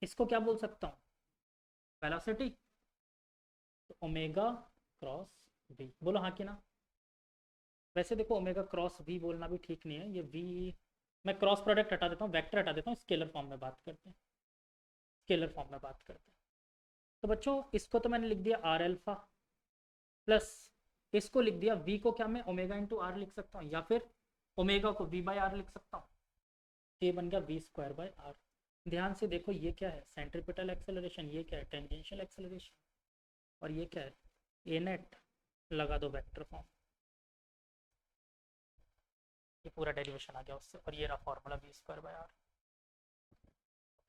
इसको क्या बोल सकता हूँ, वेलोसिटी, तो ओमेगा क्रॉस v। बोलो हाँ कि ना? वैसे देखो ओमेगा क्रॉस v बोलना भी ठीक नहीं है, ये v, मैं क्रॉस प्रोडक्ट हटा देता हूँ, वेक्टर हटा देता हूँ, स्केलर फॉर्म में बात करते हैं, स्केलर फॉर्म में बात करते हैं। तो बच्चों इसको तो मैंने लिख दिया r अल्फा, प्लस इसको लिख दिया v को, क्या मैं ओमेगा × r लिख सकता हूँ, या फिर ओमेगा को v/r लिख सकता हूँ। ये बन गया v²/r। ध्यान से देखो, ये क्या है, सेंट्रीपिटल एक्सेलरेशन, ये क्या है, टेंजेंशियल एक्सेलरेशन, और ये क्या है, ए नेट। लगा दो वेक्टर फॉर्म, ये पूरा डेरिवेशन आ गया उससे, और ये रहा फॉर्मूला v²/r।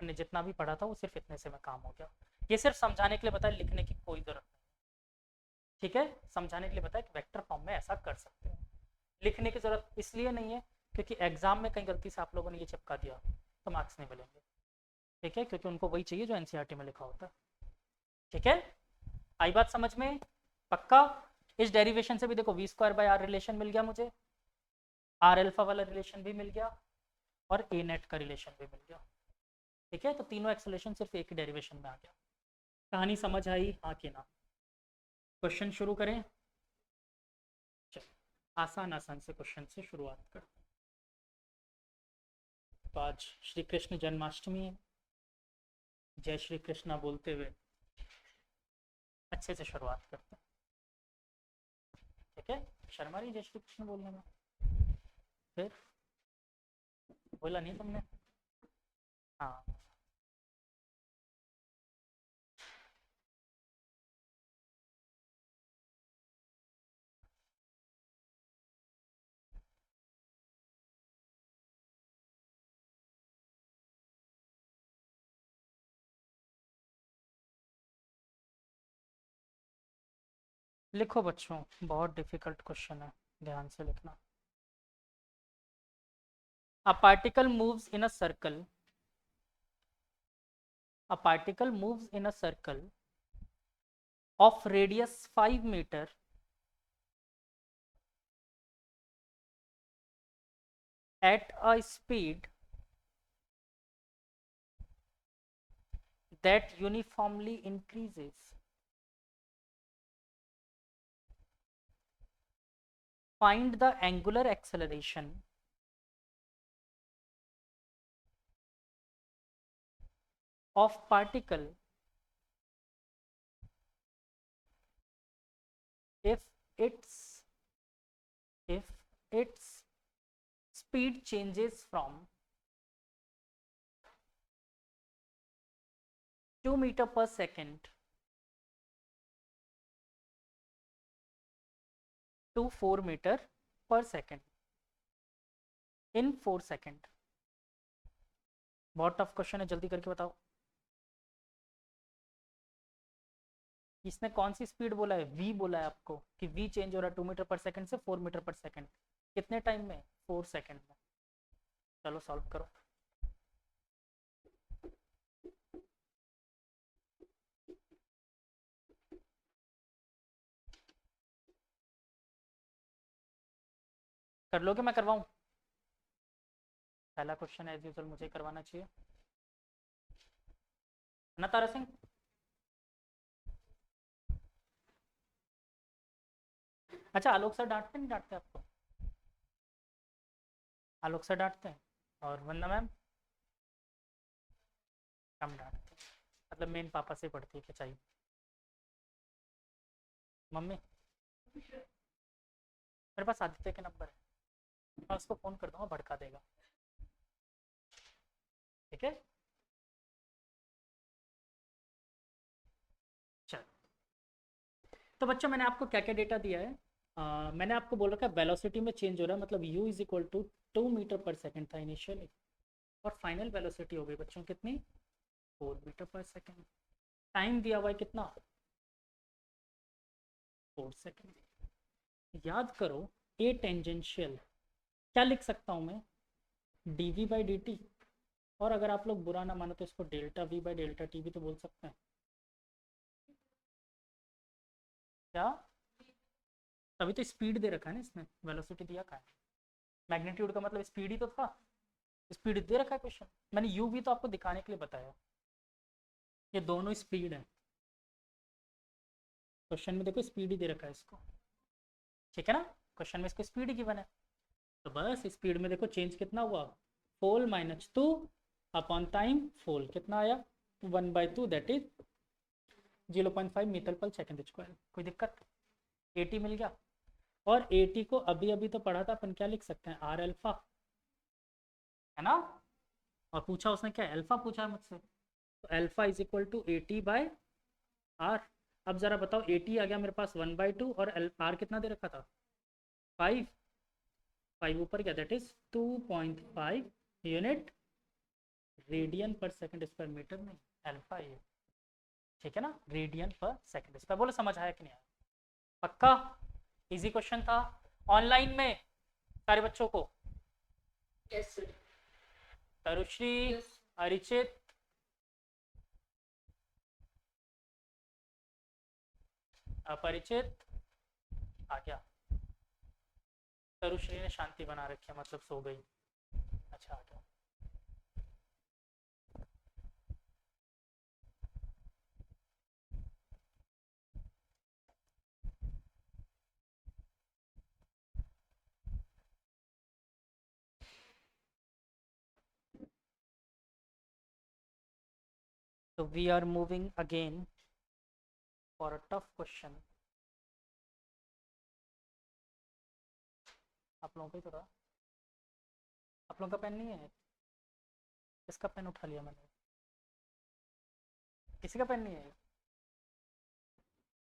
हमने जितना भी पढ़ा था वो सिर्फ इतने से में काम हो गया। ये सिर्फ समझाने के लिए बताया, लिखने की कोई जरूरत नहीं। ठीक है, समझाने के लिए बताया कि वेक्टर फॉर्म में ऐसा कर सकते हैं, लिखने की जरूरत इसलिए नहीं है क्योंकि एग्जाम में कहीं गलती से आप लोगों ने ये चिपका दिया तो मार्क्स नहीं मिलेंगे, ठीक है, क्योंकि उनको वही चाहिए जो एनसीईआरटी में लिखा होता है, ठीक है। आई बात समझ में? पक्का? इस डेरिवेशन से भी देखो V square by R relation मिल गया मुझे, आर अल्फा वाला रिलेशन भी मिल गया और ए नेट का रिलेशन भी मिल गया, ठीक है। तो तीनों एक्सेलेरेशन सिर्फ एक ही डेरिवेशन में आ गया। कहानी समझ आई, हाँ कि ना? क्वेश्चन शुरू करें? चलो आसान आसान से क्वेश्चन से शुरुआत करते हैं। तो आज श्री कृष्ण जन्माष्टमी है, जय श्री कृष्णा बोलते हुए अच्छे से शुरुआत करते हैं, ठीक है। शर्म आ रही जय श्री कृष्ण बोलने में? फिर बोला नहीं तुमने? हाँ, लिखो बच्चों, बहुत डिफिकल्ट क्वेश्चन है, ध्यान से लिखना। A particle moves in a circle. A particle moves in a circle of radius 5 meter at a speed that uniformly increases. Find the angular acceleration of particle if its speed changes from 2 meter per second to 4 meter per second in 4 second. बहुत tough question है, जल्दी करके बताओ। इसने कौन सी speed बोला है? v बोला है आपको कि v चेंज हो रहा है 2 मीटर पर सेकंड से 4 मीटर पर सेकंड। कितने टाइम में? 4 सेकंड में। चलो सॉल्व करो। कर लोगे? मैं करवाऊं? पहला क्वेश्चन एज यूजुअल मुझे करवाना चाहिए ना तारा सिंह? अच्छा, आलोक सर डांटते नहीं डांटते आपको? आलोक सर डांटते हैं और वंदना मैम कम डांटते हैं, मतलब मेन पापा से पढ़ती है क्या चाहिए? मम्मी मेरे पास आदित्य के नंबर है, मैं उसको फ़ोन कर दूंगा, भड़का देगा, ठीक है। चल, तो बच्चों मैंने आपको क्या क्या डेटा दिया है? मैंने आपको बोल रखा है वेलोसिटी में चेंज हो रहा है, मतलब u is equal to 2 metre per second था इनिशियली, और फाइनल वेलोसिटी हो गई बच्चों कितनी? 4 मीटर पर सेकंड। टाइम दिया हुआ है कितना? 4 सेकंड। याद करो ए टेंजेंशियल क्या लिख सकता हूँ मैं? dv बाई dt, और अगर आप लोग बुरा ना मानो तो इसको delta v by delta T भी तो बोल सकते हैं क्या? तभी तो स्पीड दे रखा है ना इसने, वेलोसिटी दिया कहाँ है? मैग्नीट्यूड का मतलब स्पीड ही तो था, स्पीड दे रखा है क्वेश्चन। मैंने यू भी तो आपको दिखाने के लिए बताया, ये दोनों स्पीड है, क्वेश्चन में देखो स्पीड ही दे रखा है इसको, ठीक है ना। क्वेश्चन में इसको स्पीड ही गिवन है, तो बस स्पीड में देखो चेंज कितना हुआ? 4 माइनस 2 अपॉन टाइम, 4 कितना आया? 1/2, दैट इज 0.5 मीटर पर सेकेंड स्क्वायर। कोई दिक्कत? 80 मिल गया। और 80 को अभी अभी तो पढ़ा था अपन, क्या लिख सकते हैं? आर अल्फा, है ना। और पूछा उसने क्या? अल्फा पूछा है मुझसे, तो alpha is equal to 80 by R. अब जरा बताओ, 80 आ गया मेरे पास 1/2, और आर कितना दे रखा था? 5, 5 ऊपर गया, दैट इज 2.5 यूनिट रेडियन पर सेकंड स्क्वायर, मीटर नहीं, अल्फा ये, ठीक है ना, रेडियन पर सेकंड स्क्वायर। बोलो समझ आया कि नहीं आया? पक्का? इजी क्वेश्चन था, ऑनलाइन में सारे बच्चों को Yes, sir. तरुश्री, Yes. अरिचित, अपरिचित, आ गया। तरुश्री ने शांति बना रखी है, मतलब सो गई। अच्छा, आ गया। So we are moving again for a tough question. आप लोगों को ही तो रहा, आप लोगों का पेन नहीं है? इसका पेन उठा लिया मैंने। किसी का पेन नहीं है?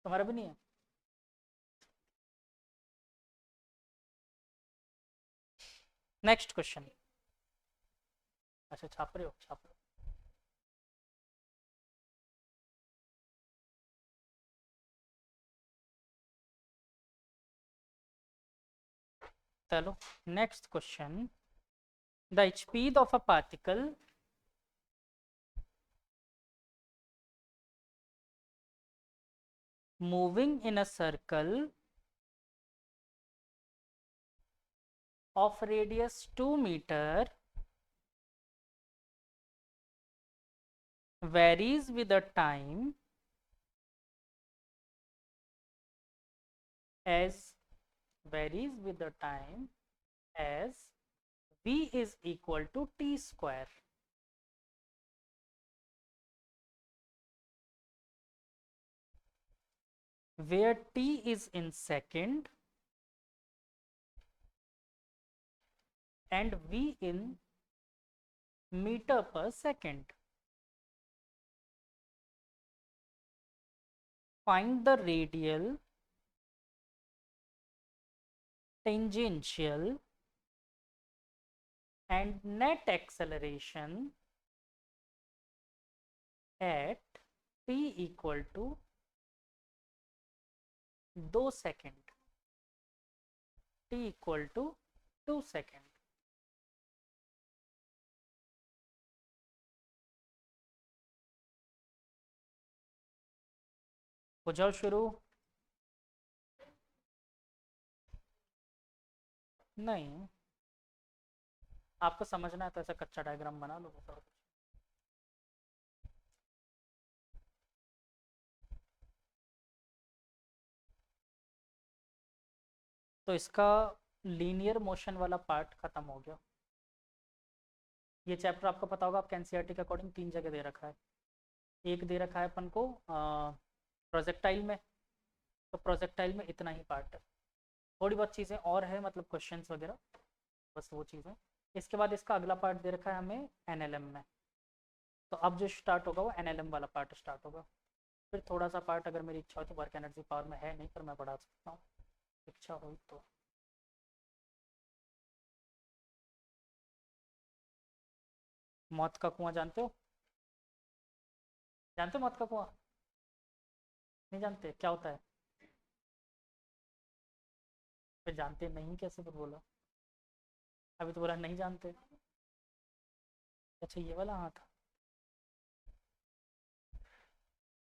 तुम्हारा भी नहीं है? Next question. अच्छा, छाप रहे हो, छाप रहे हो। चलो, next question. The speed of a particle moving in a circle of radius 2 meter varies with the time as as v is equal to t square. Where t is in second and v in meter per second. Find the radial, tangential and net acceleration at t equal to 2 second, t equal to 2 second. हो जाओ शुरू। नहीं, आपको समझना है तो ऐसा कच्चा डायग्राम बना लो बस, और कुछ। तो इसका लीनियर मोशन वाला पार्ट खत्म हो गया। ये चैप्टर आपको पता होगा, आपके एनसीईआरटी के अकॉर्डिंग 3 जगह दे रखा है। एक दे रखा है अपन को प्रोजेक्टाइल में, तो प्रोजेक्टाइल में इतना ही पार्ट है। थोड़ी बहुत चीज़ें और है, मतलब क्वेश्चंस वगैरह, बस वो चीज़ें। इसके बाद इसका अगला पार्ट दे रखा है हमें एनएलएम में, तो अब जो स्टार्ट होगा वो एनएलएम वाला पार्ट स्टार्ट होगा। फिर थोड़ा सा पार्ट अगर मेरी इच्छा हो तो वर्क एनर्जी पावर में है, नहीं पर मैं बढ़ा सकता हूँ, इच्छा हुई तो। मौत का कुआं जानते हो? जानते हो मौत का कुआं? नहीं जानते, क्या होता है? फिर जानते नहीं कैसे फिर बोला? अभी तो बोला नहीं जानते। अच्छा, ये वाला, हाँ था।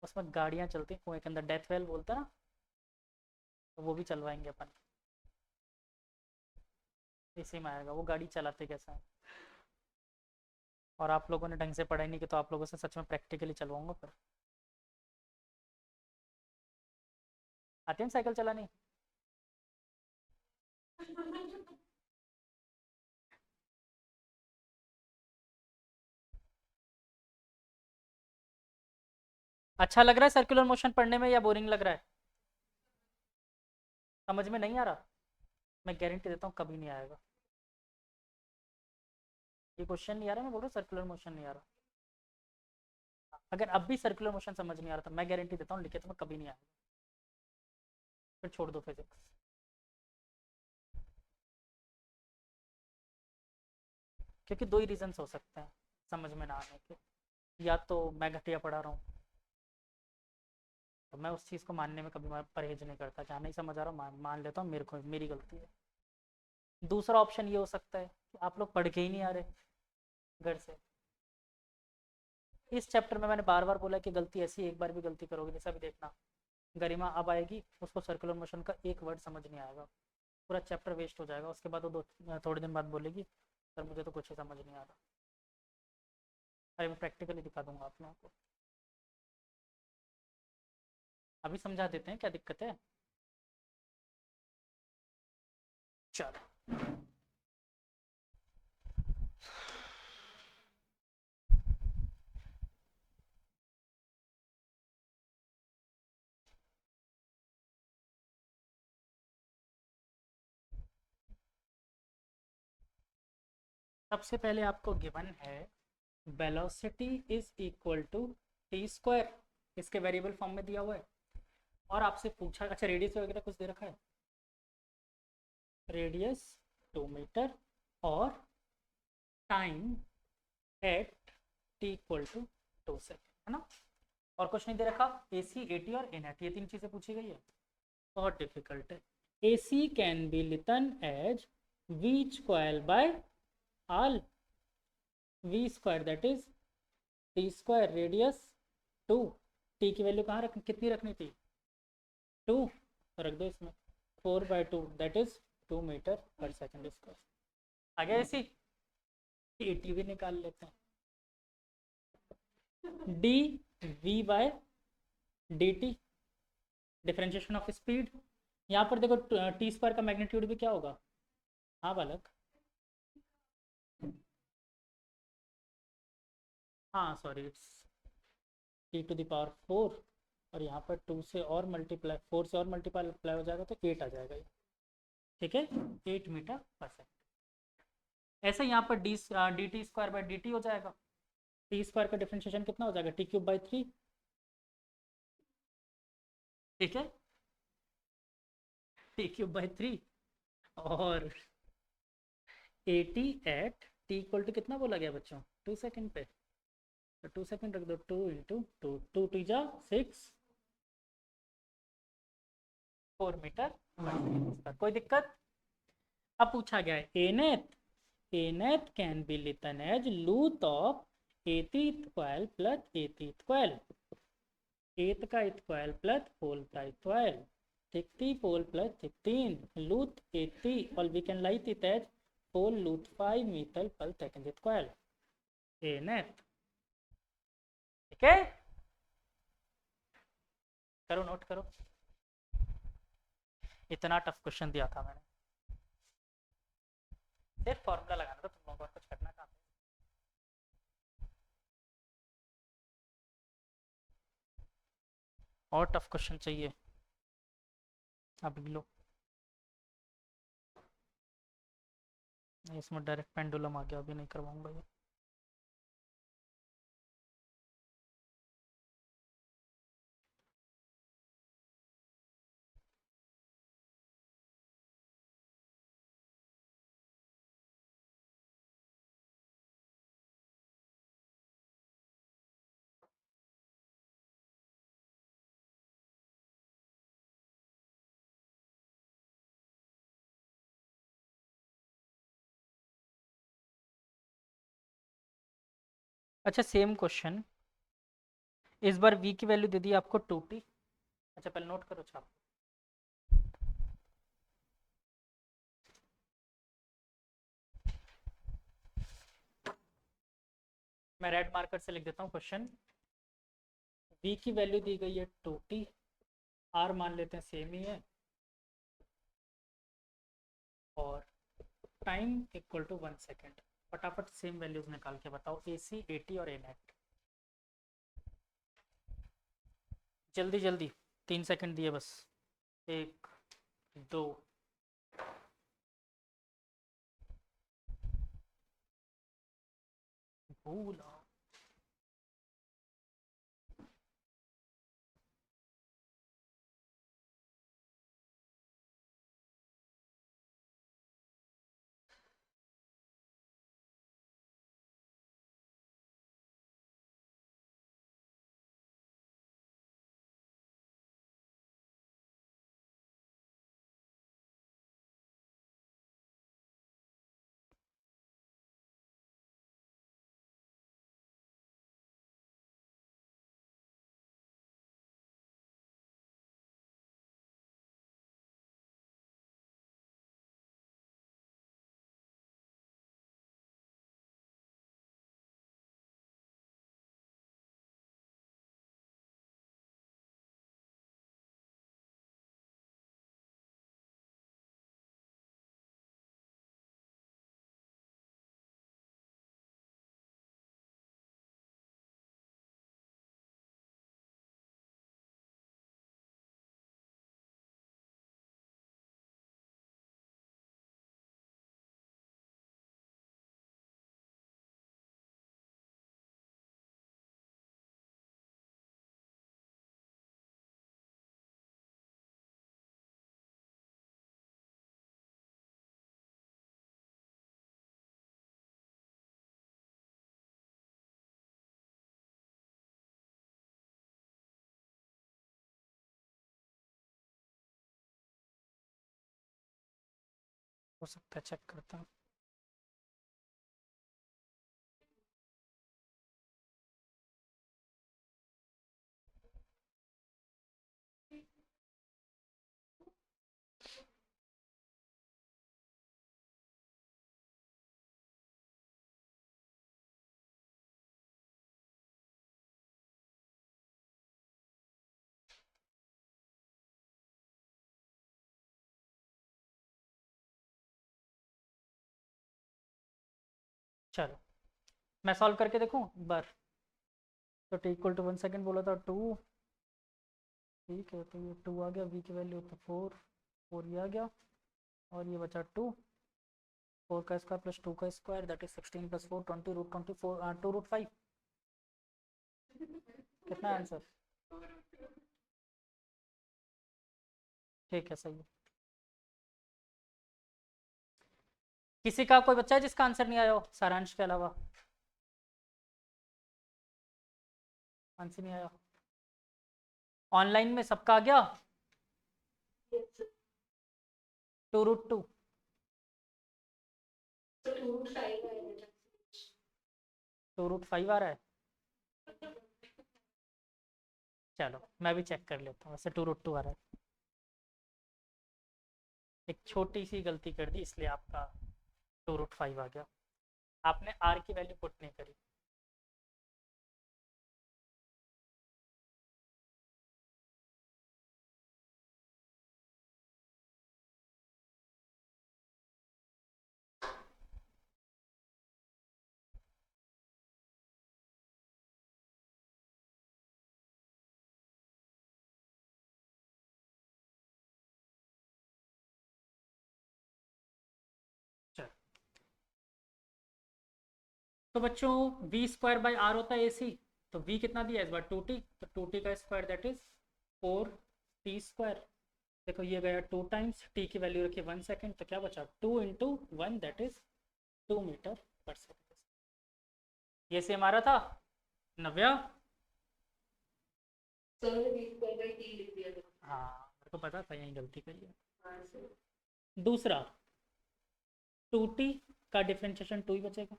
उसमें गाड़ियाँ चलती हैं कुएं के अंदर, डेथ वेल बोलते हैं ना, तो वो भी चलवाएंगे अपन। इसी में आएगा वो गाड़ी चलाते कैसे हैं। और आप लोगों ने ढंग से पढ़ाई नहीं की तो आप लोगों से सच में प्रैक्टिकली चलवाऊंगा फिर। आते हैं साइकिल चलानी? अच्छा लग रहा है सर्कुलर मोशन पढ़ने में या बोरिंग लग रहा है? समझ में नहीं आ रहा? मैं गारंटी देता हूँ कभी नहीं आएगा। ये क्वेश्चन नहीं आ रहा, मैं बोल रहा हूँ सर्कुलर मोशन नहीं आ रहा। अगर अब भी सर्कुलर मोशन समझ नहीं आ रहा था, मैं गारंटी देता हूँ लिखे तो मैं कभी नहीं आएगा। फिर छोड़ दो फिजिक्स। क्योंकि दो ही रीजंस हो सकते हैं समझ में ना आने के। या तो मैं घटिया पढ़ा रहा हूँ, तो मैं उस चीज़ को मानने में कभी परहेज नहीं करता कि हाँ नहीं समझ आ रहा हूँ, मान लेता हूँ मेरे को मेरी गलती है। दूसरा ऑप्शन ये हो सकता है कि आप लोग पढ़ के ही नहीं आ रहे घर से। इस चैप्टर में मैंने बार बार बोला कि गलती ऐसी, एक बार भी गलती करोगे जैसा भी देखना, गरिमा अब आएगी, उसको सर्कुलर मोशन का एक वर्ड समझ नहीं आएगा, पूरा चैप्टर वेस्ट हो जाएगा। उसके बाद वो थोड़े दिन बाद बोलेगी सर मुझे तो कुछ ही समझ नहीं आ रहा। अरे मैं प्रैक्टिकली दिखा दूंगा आप लोगों को। अभी समझा देते हैं क्या दिक्कत है। चलो सबसे पहले आपको गिवन है velocity is equal to T square, इसके वेरिएबल फॉर्म में दिया हुआ है। और आपसे पूछा, अच्छा रेडियस वगैरह कुछ दे रखा है, रेडियस 2 मीटर और time at T equal to 2 second, है ना। और कुछ नहीं दे रखा, ए सी ए टी और ए नेट, ये तीन चीजें पूछी गई है। बहुत डिफिकल्ट है। A C can be written as V square by R, V square that is T square radius 2, T की वैल्यू कहाँ रख, कितनी रखनी थी 2, रख दो इसमें 4/2 दैट इज 2 मीटर/सेकेंड स्क्वायर। आ गया ऐसी, ए टी भी निकाल लेते हैं, D V by D T, differentiation of speed. यहाँ पर देखो टी स्क्वायर का मैग्नीट्यूड भी क्या होगा, हाँ बालक, हाँ सॉरी इट्स t⁴ और यहाँ पर 2 से और मल्टीप्लाई, 4 से और मल्टीप्लाई हो जाएगा तो 8 आ जाएगा ये, ठीक है, 8 मीटर/सेकेंड। ऐसे यहाँ पर D T square by D T हो जाएगा, टी स्क्वायर का डिफरेंशिएशन कितना हो जाएगा t³/3, ठीक है, t³/3 और 80 एट टी इक्वल टू कितना बोला गया बच्चों 2 सेकेंड पे, तो 2 सेकेंड रख दो, 2 × 2, 2 × 2 = 6, 4 मीटर/सेकेंड। कोई दिक्कत। अब पूछा गया है a net can be written as root of a t square plus a t square, a t का स्क्वायर प्लस होल का स्क्वायर, 60 4 + 16 लूथ 80 और we can write it as 4 root 5 मीटर/सेकेंड स्क्वायर, एनेथ, ठीक है। करो नोट करो, इतना टफ क्वेश्चन दिया था मैंने, सिर्फ फॉर्मूला लगाना था तुम लोगों को, और कुछ करना काम नहीं। और टफ क्वेश्चन चाहिए अभी लो, इसमें डायरेक्ट पेंडुलम आ गया, अभी नहीं करवाऊंगा ये। अच्छा सेम क्वेश्चन, इस बार v की वैल्यू दे दी आपको 2t। अच्छा पहले नोट करो छाप, मैं रेड मार्कर से लिख देता हूँ क्वेश्चन। v की वैल्यू दी गई है 2t, r मान लेते हैं सेम ही है, और टाइम इक्वल टू 1 सेकेंड। फटाफट सेम वैल्यूज निकाल के बताओ, ए सी ए टी और ए नेट, जल्दी जल्दी, 3 सेकेंड दिए बस, 1 2, भूला हो सकता है, चेक करता हूँ। चलो मैं सॉल्व करके देखूँ एक बार। तो टी इक्वल टू 1 सेकेंड बोला था, 2। ठीक है, तो ये 2 आ गया, वी की वैल्यू तो 4 ये आ गया, और ये बचा 2। 4 का स्क्वायर प्लस 2 का square that is 16 plus 4 20 root 24 2 root 5। कितना आंसर? ठीक है, सही है। किसी का कोई बच्चा है जिसका आंसर नहीं आया हो सारांश के अलावा? आंसर नहीं आया ऑनलाइन में? सबका आ गया? 2 रूट 2। 2 रूट 5 आ रहा है। चलो मैं भी चेक कर लेता हूँ, वैसे 2 रूट 2 आ रहा है। एक छोटी सी गलती कर दी इसलिए आपका 2 रूट 5 आ गया। आपने आर की वैल्यू पुट नहीं करी। चलो तो बच्चों वी स्क्वायर बाई आर होता है ए सी। तो वी कितना दिया है इस बार? 2t। तो 2t का square that is 4t square. देखो ये गया 2 टाइम्स, टी की वैल्यू रखी 1 सेकेंड, तो क्या बचा? 2 × 1 दैट इज 2 मीटर पर सेकेंड। ये से हमारा था नव्या। हाँ मेरे को पता था यही गलती करी है। दूसरा 2t का डिफ्रेंशिएशन 2 ही बचेगा,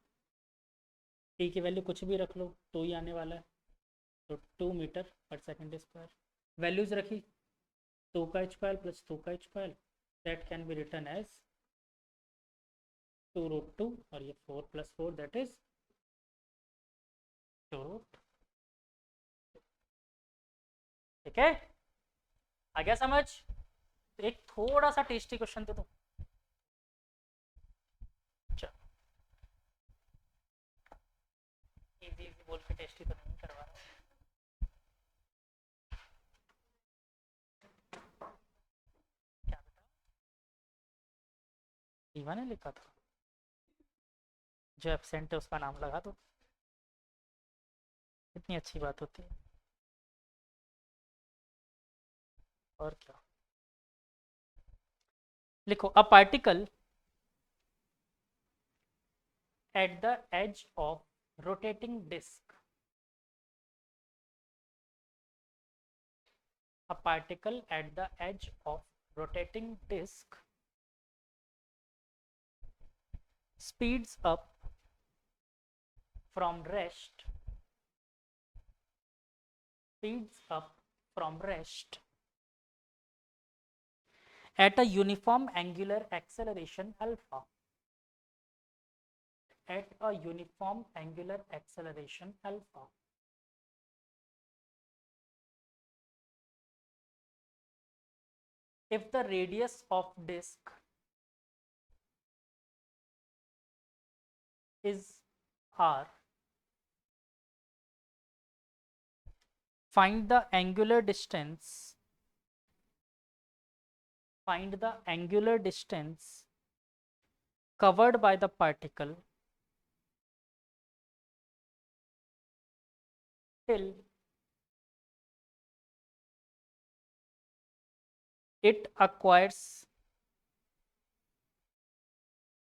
टी की वैल्यू कुछ भी रख लो 2 ही आने वाला है। तो 2 मीटर पर सेकेंड स्क्वायर। वैल्यूज रखी 2 का स्क्वायर प्लस 2 का square that can be written as 2 root 2, और ये 4 प्लस 4 दैट इज 2 रूट। ठीक है, आ गया समझ? एक थोड़ा सा टेस्टी क्वेश्चन दे दूं? इजी इजी बोल के टेस्टी तो नहीं करवा रहा। क्या बेटा? ईवा ने लिखा था? जो एबसेंट है उसका नाम लगा दो, इतनी अच्छी बात होती है। और क्या लिखो? A particle at the edge of rotating disk. A particle at the edge of rotating disk speeds up from rest at a uniform angular acceleration alpha. At a uniform angular acceleration alpha. If the radius of disk is r, find the angular distance covered by the particle till it acquires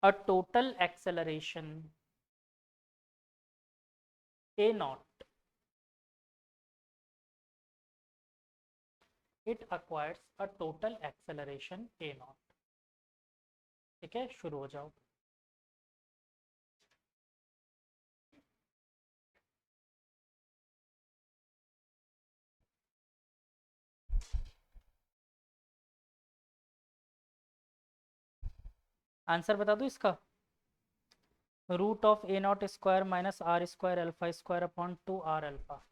a total acceleration a naught. It acquires a total acceleration a naught. ठीक है, शुरू हो जाओ। Answer बता दो इसका। Root of A naught square minus R square alpha square upon 2 R alpha.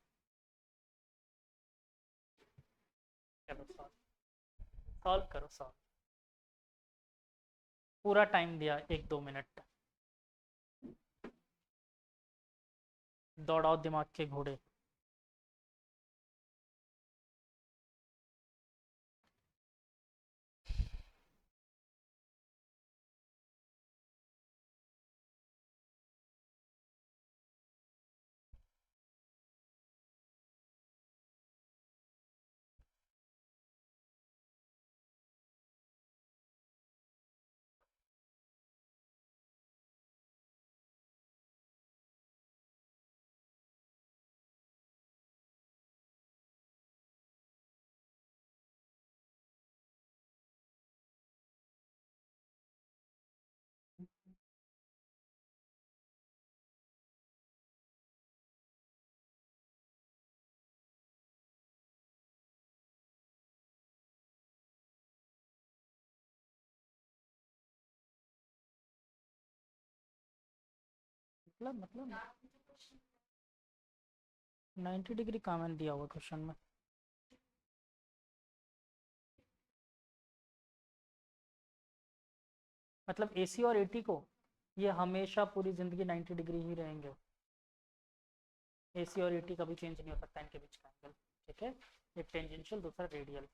चलो solve करो, सॉल्व। पूरा टाइम दिया 1-2 मिनट। दौड़ाओ दिमाग के घोड़े। मतलब 90 डिग्री कहाँ मैंने दिया हुआ क्वेश्चन में। मतलब एसी और एटी को ये हमेशा पूरी जिंदगी 90 डिग्री ही रहेंगे। एसी और एटी कभी चेंज नहीं हो सकता इनके बीच का एंगल। ठीक है, एक टेंजेंशियल दूसरा रेडियल।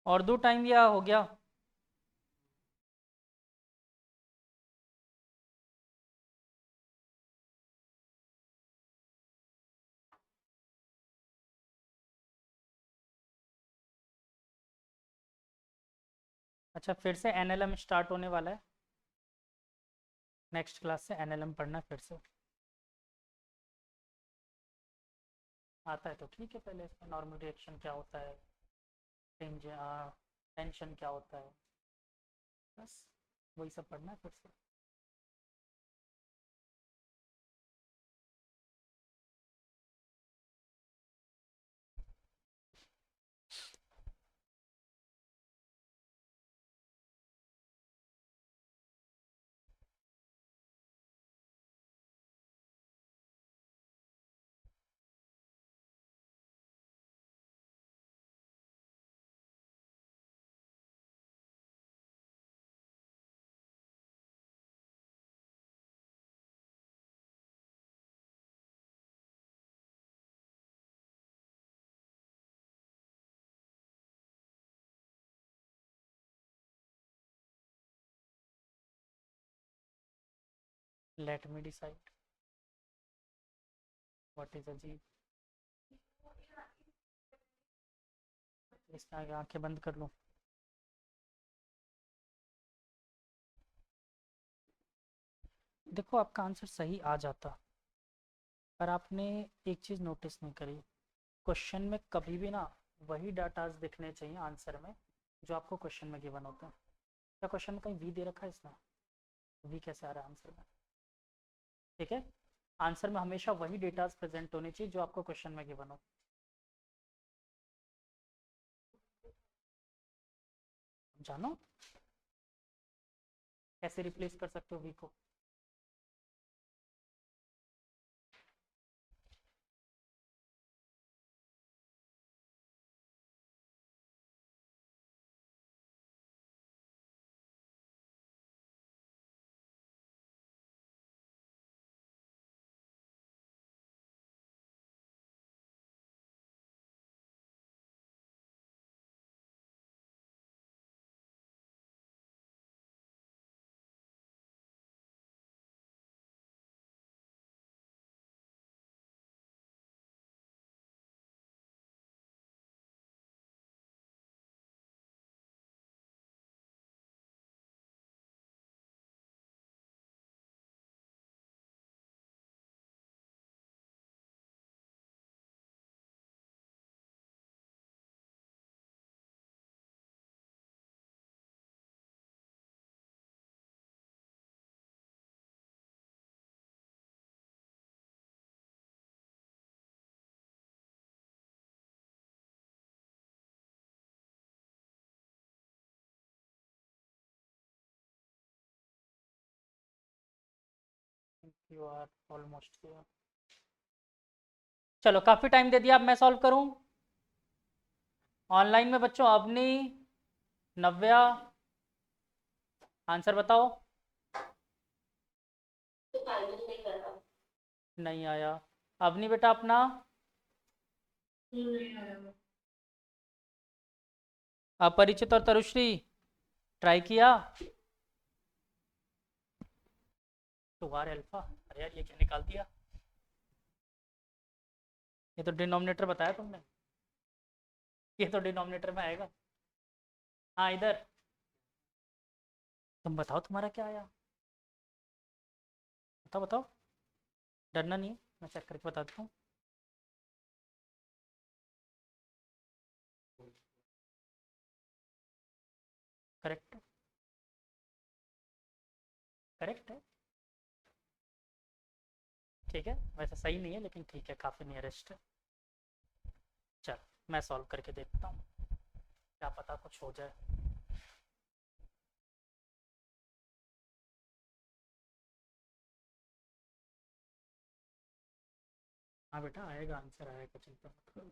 और दो टाइम या हो गया। अच्छा, फिर से एनएलएम स्टार्ट होने वाला है। नेक्स्ट क्लास से एनएलएम पढ़ना फिर से। आता है तो ठीक है, पहले इसका नॉर्मल रिएक्शन क्या होता है, टेंशन क्या होता है, बस वही सब पढ़ना है फिर से। Let me decide what is अजीब। इसमें आगे आंखें बंद कर लूँ। देखो आपका आंसर सही आ जाता, पर आपने एक चीज़ नोटिस नहीं करी। क्वेश्चन में कभी भी ना वही डाटाज दिखने चाहिए आंसर में जो आपको क्वेश्चन में गिवन होता है। क्या क्वेश्चन में कहीं वी दे रखा है इसमें? वी कैसे आ रहा है आंसर में? ठीक है, आंसर में हमेशा वही डेटाज प्रेजेंट होने चाहिए जो आपको क्वेश्चन में गिवन हो। जानो कैसे रिप्लेस कर सकते हो वी को। You are almost. चलो काफी टाइम दे दिया, अब मैं सॉल्व करूं। ऑनलाइन में बच्चों अवनी, नव्या, आंसर बताओ। नहीं आया। अवनी बेटा अपना, अपरिचित और तरुश्री ट्राई किया। तो वार अल्फा, अरे यार ये क्या निकाल दिया, ये तो डिनोमिनेटर बताया तुमने, ये तो डिनोमिनेटर में आएगा। हाँ इधर, तुम बताओ तुम्हारा क्या आया, बताओ बताओ, डरना नहीं है, मैं चेक करके बताता हूँ। करेक्ट, करेक्ट है, ठीक है, वैसे सही नहीं है लेकिन ठीक है, काफ़ी नियरेस्ट है। चल मैं सॉल्व करके देखता हूँ, क्या पता कुछ हो जाए। हाँ बेटा आएगा, आंसर आएगा, चिंता मत करो।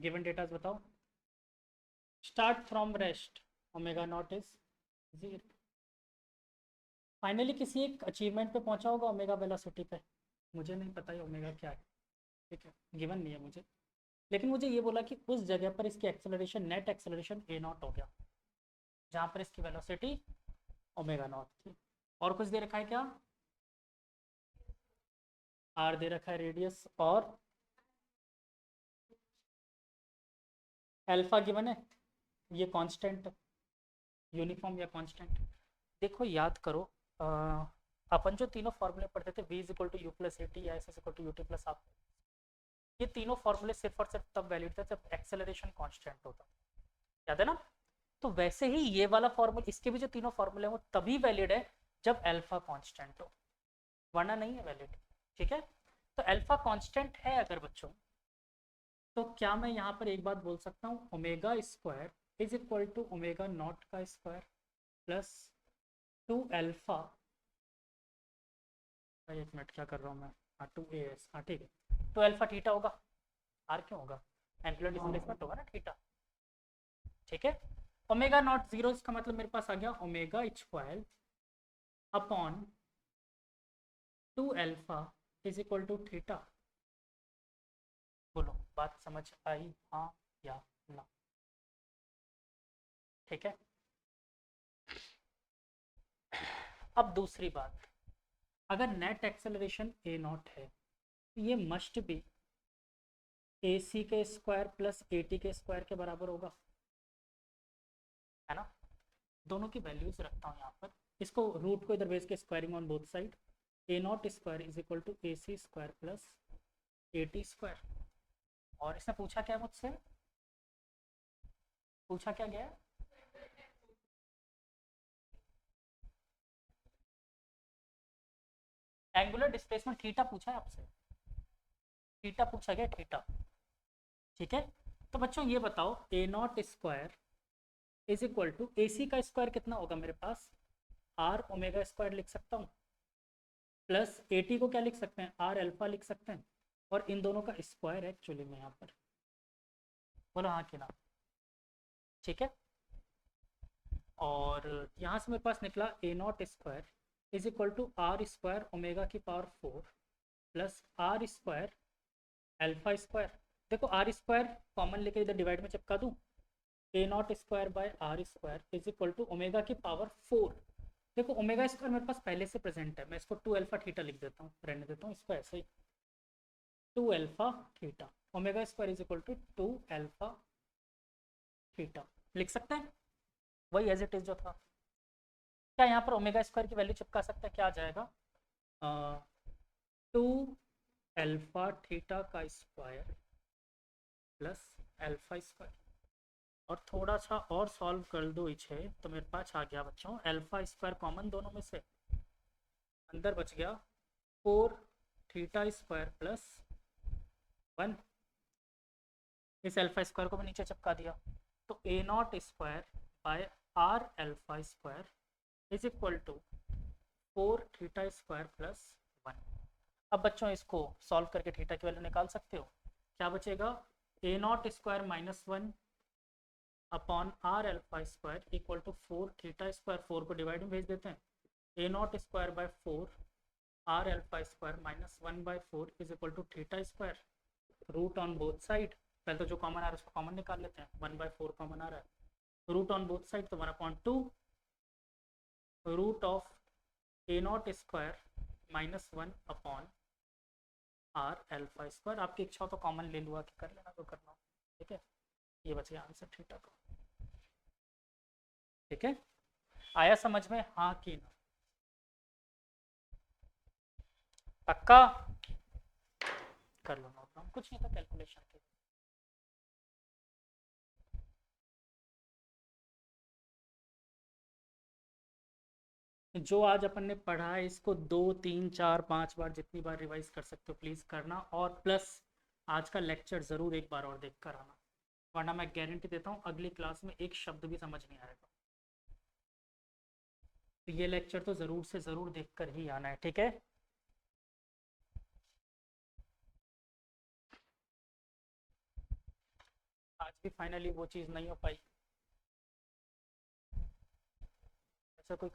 गिवन डेटा बताओ। Start from rest, omega naught is 0। Finally किसी एक अचीवमेंट पे पहुंचा होगा ओमेगा वेलोसिटी पे, मुझे नहीं पता ये ओमेगा क्या है, ठीक है, गिवन नहीं है मुझे, लेकिन मुझे ये बोला कि उस जगह पर इसकी acceleration, net acceleration A not हो गया, जहाँ पर इसकी वेलोसिटी ओमेगा नॉट थी। और कुछ दे रखा है क्या, आर दे रखा है रेडियस, और अल्फा गिवन है, ये कांस्टेंट, यूनिफॉर्म या कांस्टेंट। देखो याद करो, अ, अपन जो तीनों फॉर्मूले पढ़ते थे, v is equal to U plus A T या S is equal to U T plus half, ये तीनों फॉर्मूले सिर्फ और सिर्फ तब वैलिड थे जब एक्सेलरेशन कांस्टेंट होता, याद है ना। तो वैसे ही ये वाला फॉर्मूला, इसके भी जो तीनों फॉर्मूले हैं वो तभी वैलिड है जब अल्फा कांस्टेंट हो, वरना नहीं है वैलिड, ठीक है। तो अल्फा कांस्टेंट है अगर बच्चों, तो क्या मैं यहाँ पर एक बात बोल सकता हूँ, omega square is equal to omega naught का स्क्वायर प्लस 2 अल्फा, एक मिनट क्या कर रहा हूँ मैं, हाँ 2 as, हाँ ठीक है, 2 अल्फा थीटा होगा, आर क्यों होगा, एंगुलर डिस्प्लेसमेंट होगा ना थीटा, ठीक है। ओमेगा नॉट जीरो, इसका मतलब मेरे पास आ गया omega square upon 2 alpha is equal to theta. बोलो बात समझ आई, हाँ या ना, ठीक है। अब दूसरी बात, अगर नेट एक्सेलरेशन ए नॉट है तो ये मस्ट भी ए सी के स्क्वायर प्लस ए टी के स्क्वायर के बराबर होगा, है ना। दोनों की वैल्यूज रखता हूँ यहाँ पर, इसको रूट को इधर भेज के squaring on both side, A naught square is equal to A C square plus A T square. और इसने पूछा क्या मुझसे, पूछा क्या गया, एंगुलर डिस्प्लेसमेंट थीटा पूछा है आपसे, थीटा पूछा गया, थीटा, ठीक है। तो बच्चों ये बताओ, A naught square is equal to A C का स्क्वायर कितना होगा मेरे पास, आर ओमेगा स्क्वायर लिख सकता हूँ, प्लस ए टी को क्या लिख सकते हैं, आर अल्फा लिख सकते हैं, और इन दोनों का स्क्वायर है एक्चुअली में यहाँ पर, बोलो हाँ कि ना, ठीक है। और यहाँ से मेरे पास निकला A naught square is equal to R square omega की power 4 plus R square alpha square. देखो आर स्क्वायर कॉमन लेके इधर डिवाइड में चिपका दूँ, A naught square by R square is equal to omega की पावर 4। देखो ओमेगा स्क्वायर मेरे पास पहले से प्रेजेंट है, मैं इसको 2 अल्फा थीटा लिख देता हूँ, रहने देता हूँ इसको ऐसे ही, 2 alpha theta, omega square is equal to 2 alpha theta लिख सकते हैं, वही एज इट इज जो था। क्या यहाँ पर ओमेगा स्क्वायर की वैल्यू चिपका सकते हैं, क्या आ जाएगा, 2 अल्फा थीटा का स्क्वायर प्लस अल्फा स्क्वायर, और थोड़ा सा और सॉल्व कर दो इसे तो मेरे पास आ गया बच्चों, अल्फा स्क्वायर कॉमन दोनों में से, अंदर बच गया 4 थीटा स्क्वायर प्लस 1। इस अल्फा स्क्वायर को मैं नीचे चिपका दिया, तो A naught square by R alpha square is equal to 4 theta square plus 1। अब बच्चों इसको सॉल्व करके थीटा की वैल्यू निकाल सकते हो। क्या बचेगा, A naught square minus 1 upon R alpha square equal to 4 theta square, 4 को डिवाइड में भेज देते हैं, A naught square by 4 R alpha square minus 1 by 4 is equal to theta square, root on both side. पहले तो जो common आ रहा है उसको कॉमन निकाल लेते हैं, 1 बाय 4 कॉमन आ रहा है, रूट ऑन बोथ साइड तो 1/2 root of A naught square minus 1 upon R alpha square. आपकी इच्छा हो तो कॉमन ले लूँगा कि कर लेना तो करना, ठीक है। ये बच गया आंसर थीटा का, ठीक है। आया समझ में, हाँ कि ना? पक्का कर लो नोट, कुछ नहीं था कैलकुलेशन के। जो आज अपन ने पढ़ा है इसको 2 3 4 5 बार, जितनी बार रिवाइज कर सकते हो प्लीज़ करना, और प्लस आज का लेक्चर ज़रूर एक बार और देख कर आना, वरना मैं गारंटी देता हूँ अगली क्लास में एक शब्द भी समझ नहीं आएगा। तो ये लेक्चर तो ज़रूर से ज़रूर देख कर ही आना है, ठीक है। आज भी फाइनली वो चीज़ नहीं हो पाई, ऐसा कोई